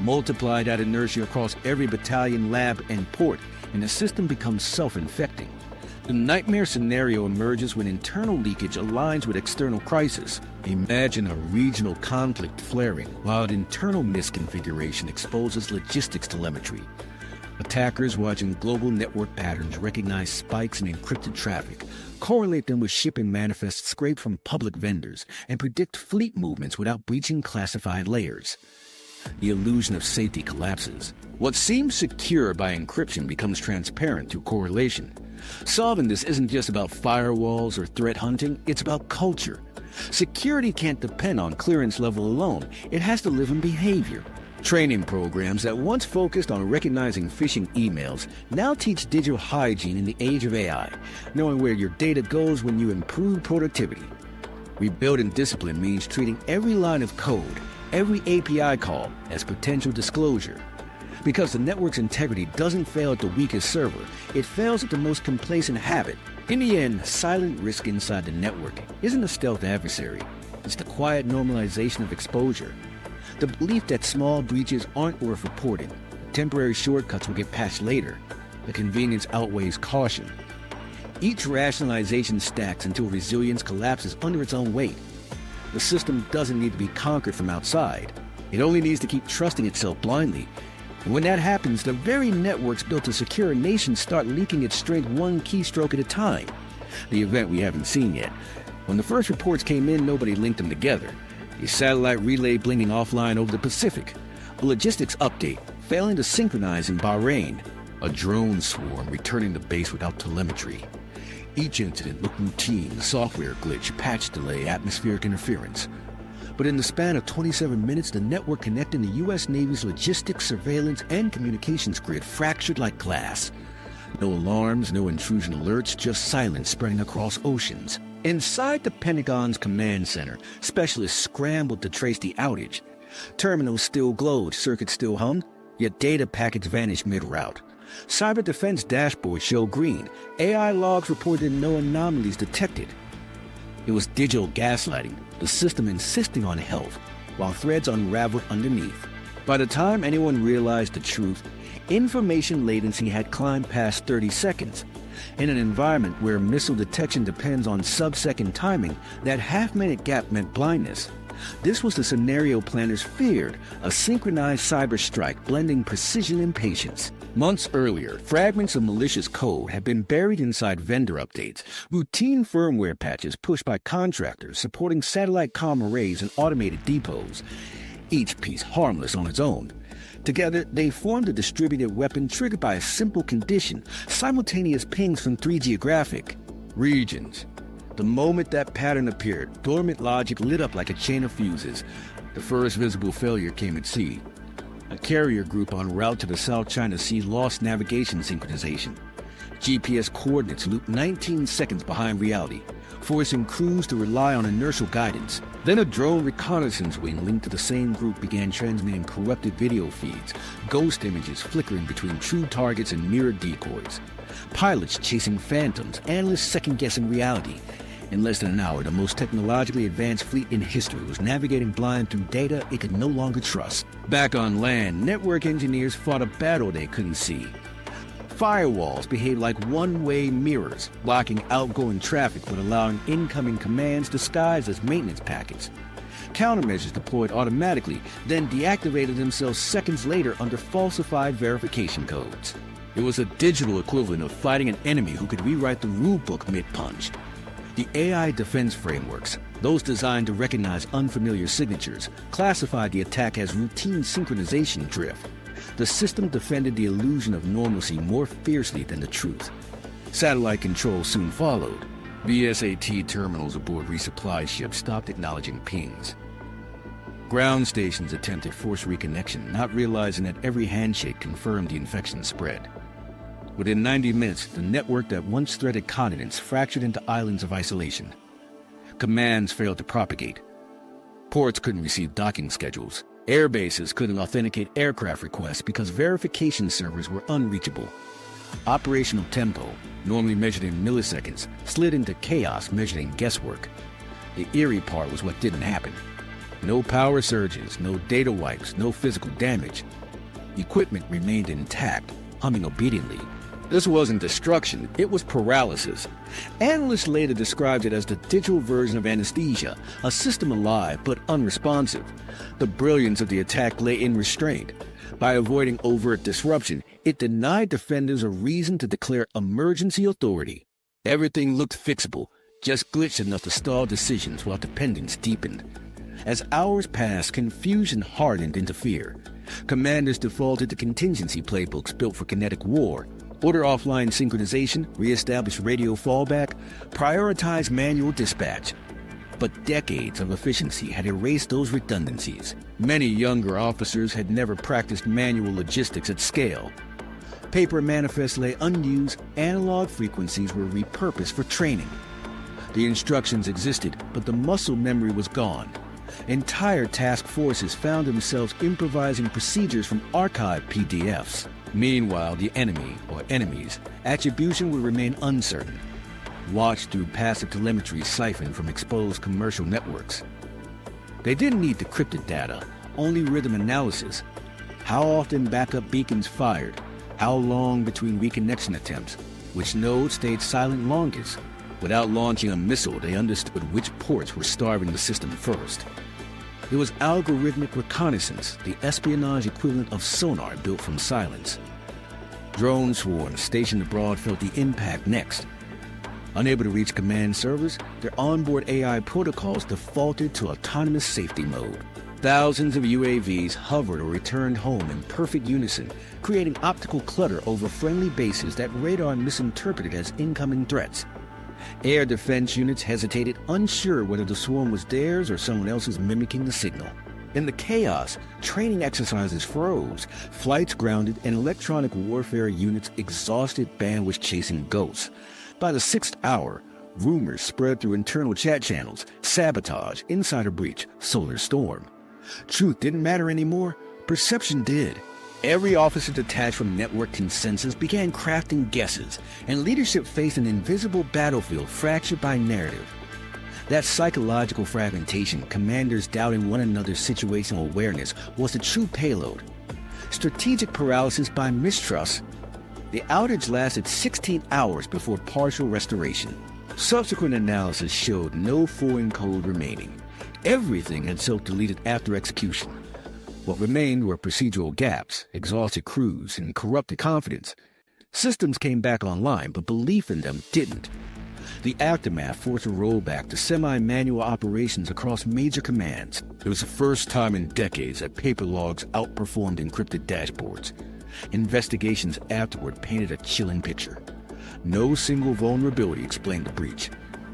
Speaker 1: Multiply that inertia across every battalion, lab, and port, and the system becomes self-infecting. The nightmare scenario emerges when internal leakage aligns with external crisis. Imagine a regional conflict flaring, while an internal misconfiguration exposes logistics telemetry. Attackers watching global network patterns recognize spikes in encrypted traffic, correlate them with shipping manifests scraped from public vendors, and predict fleet movements without breaching classified layers. The illusion of safety collapses. What seems secure by encryption becomes transparent through correlation. Solving this isn't just about firewalls or threat hunting, it's about culture. Security can't depend on clearance level alone. It has to live in behavior. Training programs that once focused on recognizing phishing emails now teach digital hygiene in the age of AI, knowing where your data goes when you improve productivity. Rebuilding discipline means treating every line of code, every API call, as potential disclosure. Because the network's integrity doesn't fail at the weakest server, it fails at the most complacent habit. In the end, silent risk inside the network isn't a stealth adversary. It's the quiet normalization of exposure. The belief that small breaches aren't worth reporting. Temporary shortcuts will get patched later. The convenience outweighs caution. Each rationalization stacks until resilience collapses under its own weight. The system doesn't need to be conquered from outside. It only needs to keep trusting itself blindly. And when that happens, the very networks built to secure a nation start leaking its strength one keystroke at a time. The event we haven't seen yet. When the first reports came in, nobody linked them together. A satellite relay blinking offline over the Pacific. A logistics update, failing to synchronize in Bahrain. A drone swarm returning to base without telemetry. Each incident looked routine: software glitch, patch delay, atmospheric interference. But in the span of 27 minutes, the network connecting the U.S. Navy's logistics, surveillance, and communications grid fractured like glass. No alarms, no intrusion alerts, just silence spreading across oceans. Inside the Pentagon's command center, specialists scrambled to trace the outage. Terminals still glowed, circuits still hummed, yet data packets vanished mid-route. Cyber defense dashboards show green. AI logs reported no anomalies detected. It was digital gaslighting, the system insisting on health, while threads unraveled underneath. By the time anyone realized the truth, information latency had climbed past 30 seconds. In an environment where missile detection depends on sub-second timing, that half-minute gap meant blindness. This was the scenario planners feared, a synchronized cyber strike blending precision and patience. Months earlier, fragments of malicious code had been buried inside vendor updates, routine firmware patches pushed by contractors supporting satellite comm arrays and automated depots, each piece harmless on its own. Together, they formed a distributed weapon triggered by a simple condition: simultaneous pings from 3 geographic regions. The moment that pattern appeared, dormant logic lit up like a chain of fuses. The first visible failure came at sea. A carrier group en route to the South China Sea lost navigation synchronization. GPS coordinates looped 19 seconds behind reality, forcing crews to rely on inertial guidance. Then a drone reconnaissance wing linked to the same group began transmitting corrupted video feeds, ghost images flickering between true targets and mirrored decoys. Pilots chasing phantoms, analysts second-guessing reality. In less than an hour, the most technologically advanced fleet in history was navigating blind through data it could no longer trust. Back on land, network engineers fought a battle they couldn't see. Firewalls behaved like one-way mirrors, blocking outgoing traffic but allowing incoming commands disguised as maintenance packets. Countermeasures deployed automatically, then deactivated themselves seconds later under falsified verification codes. It was a digital equivalent of fighting an enemy who could rewrite the rulebook mid-punch. The AI defense frameworks, those designed to recognize unfamiliar signatures, classified the attack as routine synchronization drift. The system defended the illusion of normalcy more fiercely than the truth. Satellite control soon followed. VSAT terminals aboard resupply ships stopped acknowledging pings. Ground stations attempted forced reconnection, not realizing that every handshake confirmed the infection spread. Within 90 minutes, the network that once threaded continents fractured into islands of isolation. Commands failed to propagate. Ports couldn't receive docking schedules. Air bases couldn't authenticate aircraft requests because verification servers were unreachable. Operational tempo, normally measured in milliseconds, slid into chaos measured in guesswork. The eerie part was what didn't happen. No power surges, no data wipes, no physical damage. Equipment remained intact, humming obediently. This wasn't destruction, it was paralysis. Analysts later described it as the digital version of anesthesia, a system alive but unresponsive. The brilliance of the attack lay in restraint. By avoiding overt disruption, it denied defenders a reason to declare emergency authority. Everything looked fixable, just glitched enough to stall decisions while dependence deepened. As hours passed, confusion hardened into fear. Commanders defaulted to contingency playbooks built for kinetic war. Order offline synchronization, re-establish radio fallback, prioritize manual dispatch. But decades of efficiency had erased those redundancies. Many younger officers had never practiced manual logistics at scale. Paper manifests lay unused, analog frequencies were repurposed for training. The instructions existed, but the muscle memory was gone. Entire task forces found themselves improvising procedures from archived PDFs. Meanwhile, the enemy, or enemies, attribution would remain uncertain, watched through passive telemetry siphoned from exposed commercial networks. They didn't need decrypted data, only rhythm analysis. How often backup beacons fired, how long between reconnection attempts, which node stayed silent longest. Without launching a missile, they understood which ports were starving the system first. It was algorithmic reconnaissance, the espionage equivalent of sonar built from silence. Drone swarms stationed abroad felt the impact next. Unable to reach command servers, their onboard AI protocols defaulted to autonomous safety mode. Thousands of UAVs hovered or returned home in perfect unison, creating optical clutter over friendly bases that radar misinterpreted as incoming threats. Air defense units hesitated, unsure whether the swarm was theirs or someone else's mimicking the signal. In the chaos, training exercises froze, flights grounded, and electronic warfare units exhausted bandwidth chasing ghosts. By the sixth hour, rumors spread through internal chat channels: sabotage, insider breach, solar storm. Truth didn't matter anymore. Perception did. Every officer detached from network consensus began crafting guesses, and leadership faced an invisible battlefield fractured by narrative. That psychological fragmentation, commanders doubting one another's situational awareness, was the true payload. Strategic paralysis by mistrust. The outage lasted 16 hours before partial restoration. Subsequent analysis showed no foreign code remaining. Everything had self-deleted after execution. What remained were procedural gaps, exhausted crews, and corrupted confidence. Systems came back online, but belief in them didn't. The aftermath forced a rollback to semi-manual operations across major commands. It was the first time in decades that paper logs outperformed encrypted dashboards. Investigations afterward painted a chilling picture. No single vulnerability explained the breach.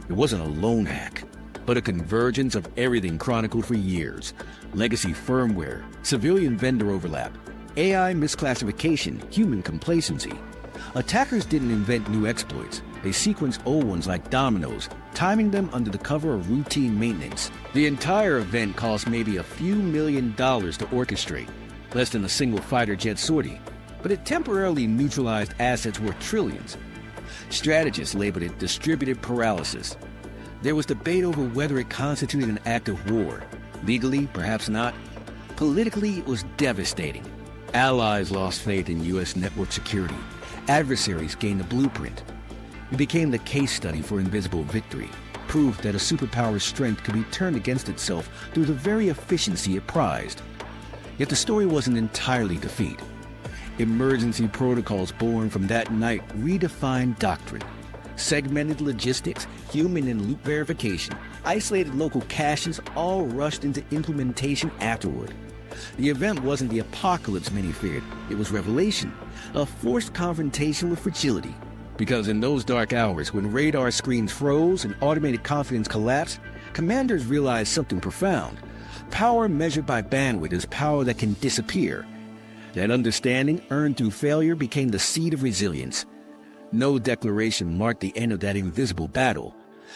Speaker 1: It wasn't a lone hack, but a convergence of everything chronicled for years. Legacy firmware, civilian vendor overlap, AI misclassification, human complacency. Attackers didn't invent new exploits. They sequenced old ones like dominoes, timing them under the cover of routine maintenance. The entire event cost maybe a few $1 million to orchestrate, less than a single fighter jet sortie, but it temporarily neutralized assets worth trillions. Strategists labeled it distributed paralysis. There was debate over whether it constituted an act of war. Legally, perhaps not. Politically, it was devastating. Allies lost faith in U.S. network security. Adversaries gained a blueprint. It became the case study for invisible victory, proof that a superpower's strength could be turned against itself through the very efficiency it prized. Yet the story wasn't entirely defeat. Emergency protocols born from that night redefined doctrine. Segmented logistics, human-in-loop verification, isolated local caches all rushed into implementation afterward. The event wasn't the apocalypse many feared. It was revelation, a forced confrontation with fragility. Because in those dark hours, when radar screens froze and automated confidence collapsed, commanders realized something profound. Power measured by bandwidth is power that can disappear. That understanding, earned through failure, became the seed of resilience. No declaration marked the end of that invisible battle.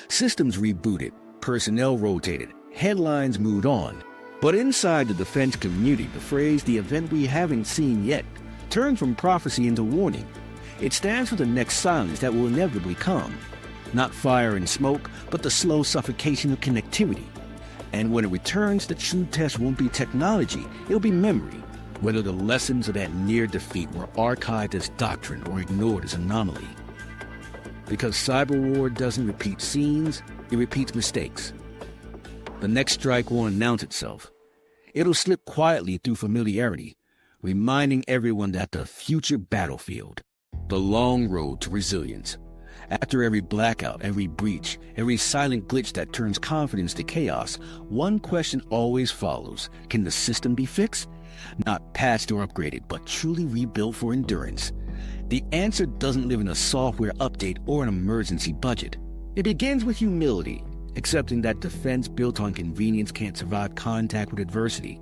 Speaker 1: Systems rebooted, personnel rotated, headlines moved on. But inside the defense community, the phrase "the event we haven't seen yet" turned from prophecy into warning. It stands for the next silence that will inevitably come. Not fire and smoke, but the slow suffocation of connectivity. And when it returns, the true test won't be technology, it'll be memory. Whether the lessons of that near defeat were archived as doctrine or ignored as anomaly. Because cyber war doesn't repeat scenes, it repeats mistakes. The next strike won't announce itself. It'll slip quietly through familiarity, reminding everyone that the future battlefield, the long road to resilience. After every blackout, every breach, every silent glitch that turns confidence to chaos, one question always follows: can the system be fixed? Not patched or upgraded, but truly rebuilt for endurance. The answer doesn't live in a software update or an emergency budget. It begins with humility, accepting that defense built on convenience can't survive contact with adversity.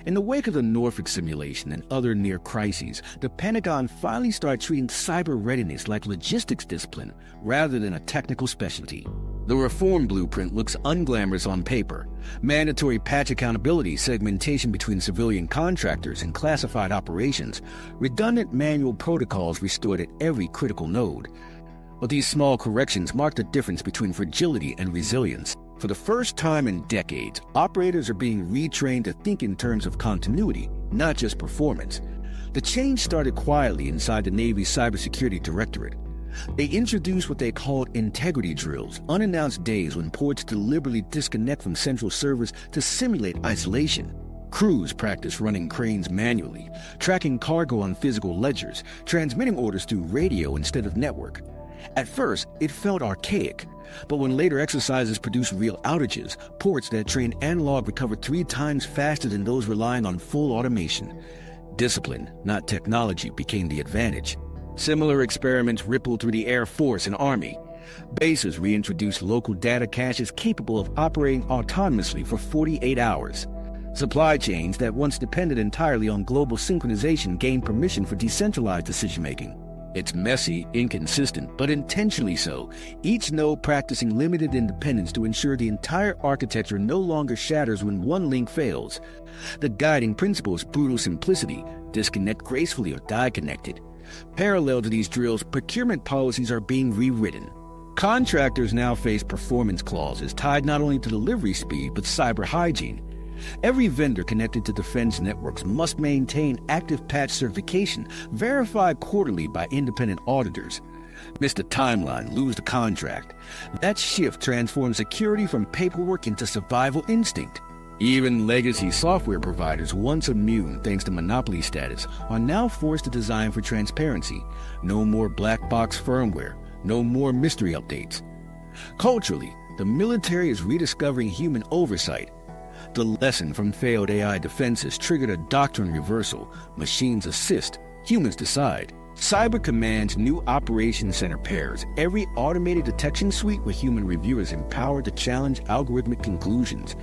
Speaker 1: In the wake of the Norfolk simulation and other near crises, the Pentagon finally started treating cyber readiness like logistics discipline rather than a technical specialty. The reform blueprint looks unglamorous on paper. Mandatory patch accountability, segmentation between civilian contractors and classified operations, redundant manual protocols restored at every critical node. But these small corrections mark the difference between fragility and resilience. For the first time in decades, operators are being retrained to think in terms of continuity, not just performance. The change started quietly inside the Navy's Cybersecurity Directorate. They introduced what they called integrity drills, unannounced days when ports deliberately disconnect from central servers to simulate isolation. Crews practice running cranes manually, tracking cargo on physical ledgers, transmitting orders through radio instead of network. At first, it felt archaic, but when later exercises produced real outages, ports that trained analog recovered 3 times faster than those relying on full automation. Discipline, not technology, became the advantage. Similar experiments rippled through the Air Force and Army. Bases reintroduced local data caches capable of operating autonomously for 48 hours. Supply chains that once depended entirely on global synchronization gained permission for decentralized decision-making. It's messy, inconsistent, but intentionally so, each node practicing limited independence to ensure the entire architecture no longer shatters when one link fails. The guiding principle is brutal simplicity: disconnect gracefully or die connected. Parallel to these drills, procurement policies are being rewritten. Contractors now face performance clauses tied not only to delivery speed, but cyber hygiene. Every vendor connected to defense networks must maintain active patch certification, verified quarterly by independent auditors. Miss the timeline, lose the contract. That shift transforms security from paperwork into survival instinct. Even legacy software providers, once immune thanks to monopoly status, are now forced to design for transparency. No more black box firmware, no more mystery updates. Culturally, the military is rediscovering human oversight. The lesson from failed AI defenses triggered a doctrine reversal. Machines assist, humans decide. Cyber Command's new Operations Center pairs every automated detection suite with human reviewers empowered to challenge algorithmic conclusions.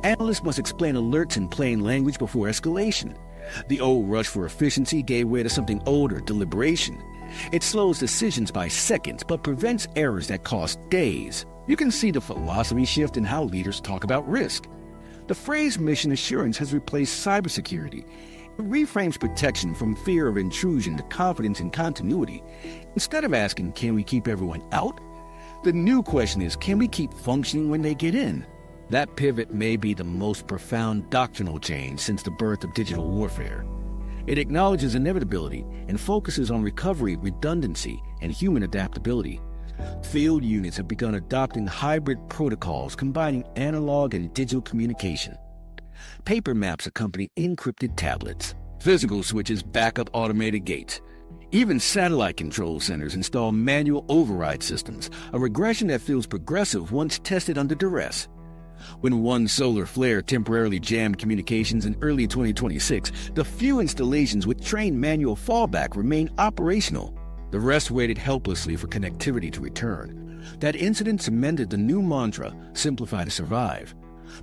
Speaker 1: Analysts must explain alerts in plain language before escalation. The old rush for efficiency gave way to something older: deliberation. It slows decisions by seconds, but prevents errors that cost days. You can see the philosophy shift in how leaders talk about risk. The phrase mission assurance has replaced cybersecurity. It reframes protection from fear of intrusion to confidence in continuity. Instead of asking, can we keep everyone out? The new question is, can we keep functioning when they get in? That pivot may be the most profound doctrinal change since the birth of digital warfare. It acknowledges inevitability and focuses on recovery, redundancy, and human adaptability. Field units have begun adopting hybrid protocols combining analog and digital communication. Paper maps accompany encrypted tablets. Physical switches back up automated gates. Even satellite control centers install manual override systems, a regression that feels progressive once tested under duress. When one solar flare temporarily jammed communications in early 2026, the few installations with trained manual fallback remained operational. The rest waited helplessly for connectivity to return. That incident cemented the new mantra, simplify to survive.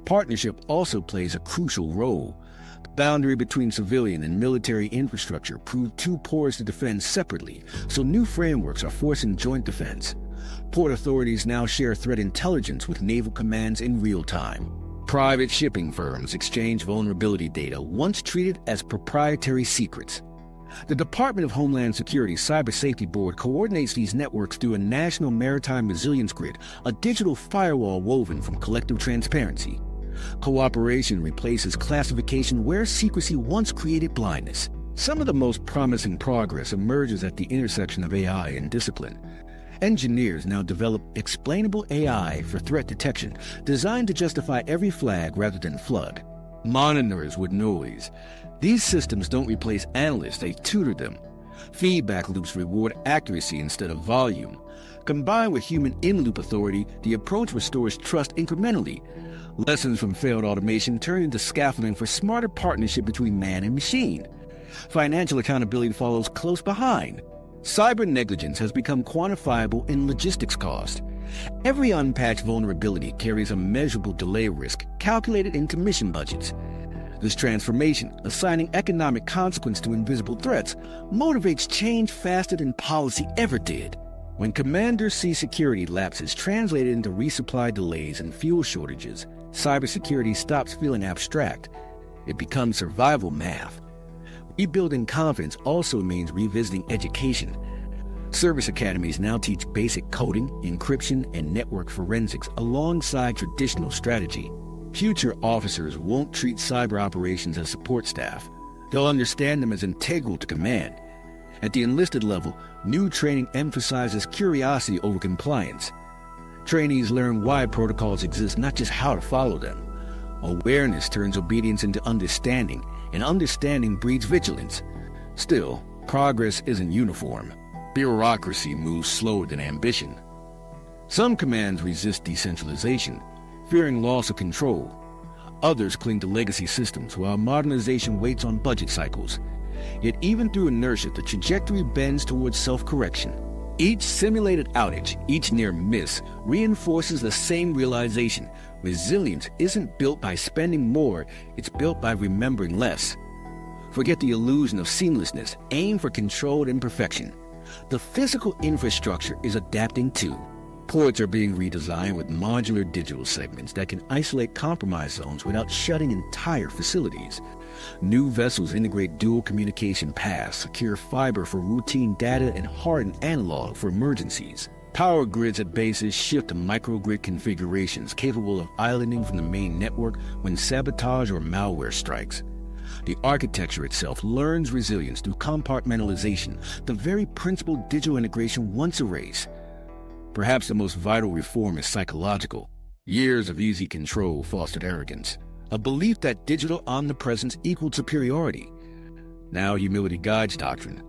Speaker 1: Partnership also plays a crucial role. The boundary between civilian and military infrastructure proved too porous to defend separately, so new frameworks are forcing joint defense. Port authorities now share threat intelligence with naval commands in real time. Private shipping firms exchange vulnerability data once treated as proprietary secrets. The Department of Homeland Security's Cyber Safety Board coordinates these networks through a national maritime resilience grid, a digital firewall woven from collective transparency. Cooperation replaces classification where secrecy once created blindness. Some of the most promising progress emerges at the intersection of AI and discipline. Engineers now develop explainable AI for threat detection, designed to justify every flag rather than flood. Monitors with noise. These systems don't replace analysts, they tutor them. Feedback loops reward accuracy instead of volume. Combined with human in-loop authority, the approach restores trust incrementally. Lessons from failed automation turn into scaffolding for smarter partnership between man and machine. Financial accountability follows close behind. Cyber negligence has become quantifiable in logistics cost. Every unpatched vulnerability carries a measurable delay risk calculated into mission budgets. This transformation, assigning economic consequence to invisible threats, motivates change faster than policy ever did. When commanders see security lapses translated into resupply delays and fuel shortages, cybersecurity stops feeling abstract. It becomes survival math. Rebuilding confidence also means revisiting education. Service academies now teach basic coding, encryption, and network forensics alongside traditional strategy. Future officers won't treat cyber operations as support staff. They'll understand them as integral to command. At the enlisted level, new training emphasizes curiosity over compliance. Trainees learn why protocols exist, not just how to follow them. Awareness turns obedience into understanding, and understanding breeds vigilance. Still, progress isn't uniform. Bureaucracy moves slower than ambition. Some commands resist decentralization, fearing loss of control. Others cling to legacy systems while modernization waits on budget cycles. Yet even through inertia, the trajectory bends towards self-correction. Each simulated outage, each near miss, reinforces the same realization. Resilience isn't built by spending more, it's built by remembering less. Forget the illusion of seamlessness, aim for controlled imperfection. The physical infrastructure is adapting too. Ports are being redesigned with modular digital segments that can isolate compromise zones without shutting entire facilities. New vessels integrate dual communication paths, secure fiber for routine data, and harden analog for emergencies. Power grids at bases shift to microgrid configurations capable of islanding from the main network when sabotage or malware strikes. The architecture itself learns resilience through compartmentalization, the very principle digital integration once erased. Perhaps the most vital reform is psychological. Years of easy control fostered arrogance, a belief that digital omnipresence equaled superiority. Now humility guides doctrine.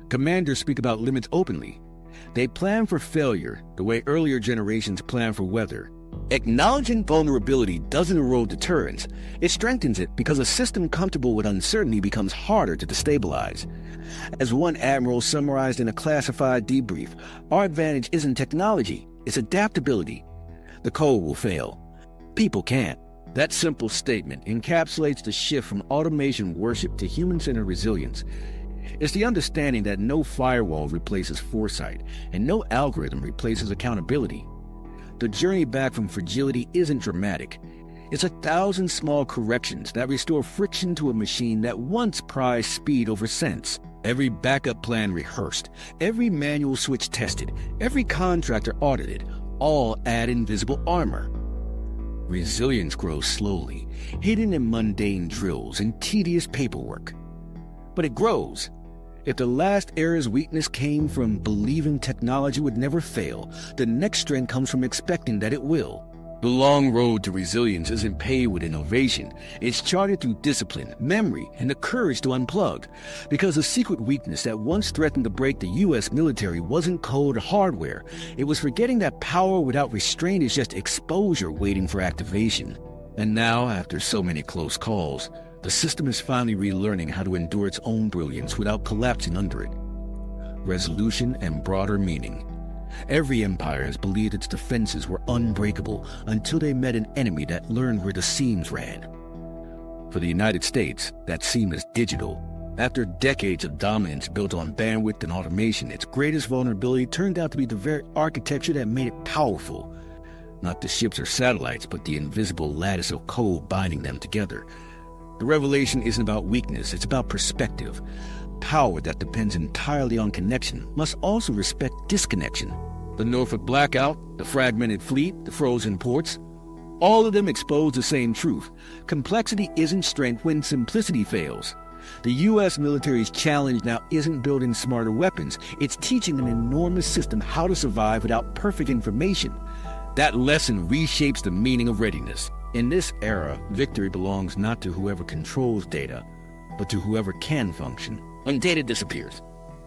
Speaker 1: Commanders speak about limits openly. They plan for failure the way earlier generations planned for weather. Acknowledging vulnerability doesn't erode deterrence. It strengthens it because a system comfortable with uncertainty becomes harder to destabilize. As one admiral summarized in a classified debrief, our advantage isn't technology, it's adaptability. The code will fail. People can't. That simple statement encapsulates the shift from automation worship to human-centered resilience. It's the understanding that no firewall replaces foresight, and no algorithm replaces accountability. The journey back from fragility isn't dramatic. It's 1,000 small corrections that restore friction to a machine that once prized speed over sense. Every backup plan rehearsed, every manual switch tested, every contractor audited, all add invisible armor. Resilience grows slowly, hidden in mundane drills and tedious paperwork. But it grows. If the last era's weakness came from believing technology would never fail, the next strength comes from expecting that it will. The long road to resilience isn't paved with innovation. It's charted through discipline, memory, and the courage to unplug. Because the secret weakness that once threatened to break the U.S. military wasn't code or hardware. It was forgetting that power without restraint is just exposure waiting for activation. And now, after so many close calls, the system is finally relearning how to endure its own brilliance without collapsing under it. Resolution and broader meaning. Every empire has believed its defenses were unbreakable until they met an enemy that learned where the seams ran. For the United States, that seam is digital. After decades of dominance built on bandwidth and automation, its greatest vulnerability turned out to be the very architecture that made it powerful. Not the ships or satellites, but the invisible lattice of code binding them together. The revelation isn't about weakness, it's about perspective. Power that depends entirely on connection must also respect disconnection. The Norfolk blackout, the fragmented fleet, the frozen ports, all of them expose the same truth. Complexity isn't strength when simplicity fails. The U.S. military's challenge now isn't building smarter weapons, it's teaching an enormous system how to survive without perfect information. That lesson reshapes the meaning of readiness. In this era, victory belongs not to whoever controls data, but to whoever can function. When data disappears.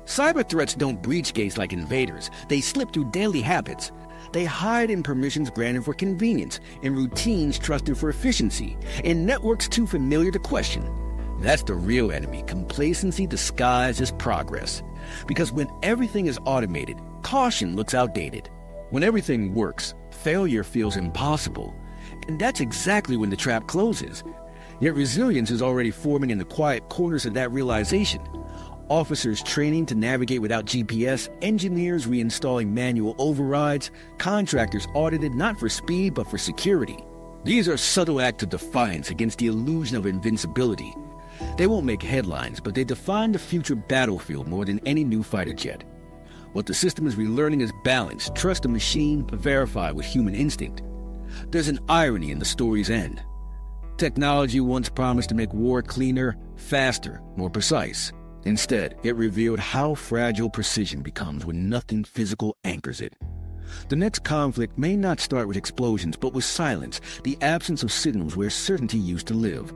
Speaker 1: Cyber threats don't breach gates like invaders. They slip through daily habits. They hide in permissions granted for convenience, in routines trusted for efficiency, in networks too familiar to question. That's the real enemy, complacency disguised as progress. Because when everything is automated, caution looks outdated. When everything works, failure feels impossible. And that's exactly when the trap closes. Yet resilience is already forming in the quiet corners of that realization. Officers training to navigate without GPS, engineers reinstalling manual overrides, contractors audited not for speed but for security. These are subtle acts of defiance against the illusion of invincibility. They won't make headlines, but they define the future battlefield more than any new fighter jet. What the system is relearning is balance, trust the machine, but verify with human instinct. There's an irony in the story's end. Technology once promised to make war cleaner, faster, more precise. Instead, it revealed how fragile precision becomes when nothing physical anchors it. The next conflict may not start with explosions, but with silence, the absence of signals where certainty used to live.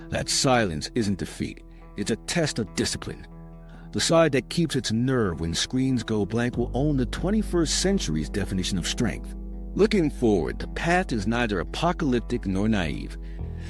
Speaker 1: That silence isn't defeat, it's a test of discipline. The side that keeps its nerve when screens go blank will own the 21st century's definition of strength. Looking forward, the path is neither apocalyptic nor naive.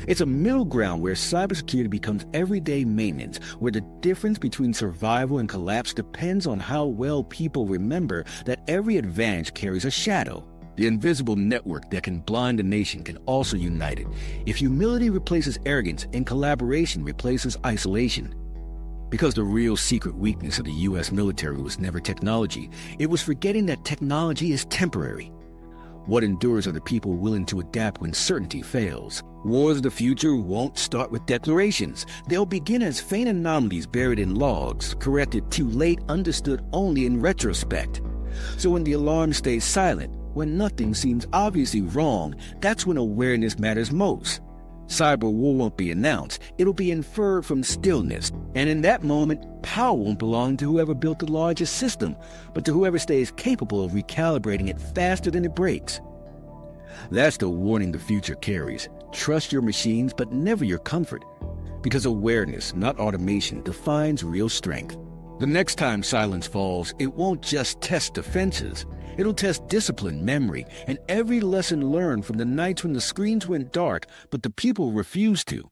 Speaker 1: It's a middle ground where cybersecurity becomes everyday maintenance, where the difference between survival and collapse depends on how well people remember that every advantage carries a shadow. The invisible network that can blind a nation can also unite it, if humility replaces arrogance and collaboration replaces isolation. Because the real secret weakness of the U.S. military was never technology, it was forgetting that technology is temporary. What endures are the people willing to adapt when certainty fails. Wars of the future won't start with declarations. They'll begin as faint anomalies buried in logs, corrected too late, understood only in retrospect. So when the alarm stays silent, when nothing seems obviously wrong, that's when awareness matters most. Cyber war won't be announced, it'll be inferred from stillness. And in that moment, power won't belong to whoever built the largest system, but to whoever stays capable of recalibrating it faster than it breaks. That's the warning the future carries. Trust your machines, but never your comfort. Because awareness, not automation, defines real strength. The next time silence falls, it won't just test defenses. It'll test discipline, memory, and every lesson learned from the nights when the screens went dark, but the people refused to.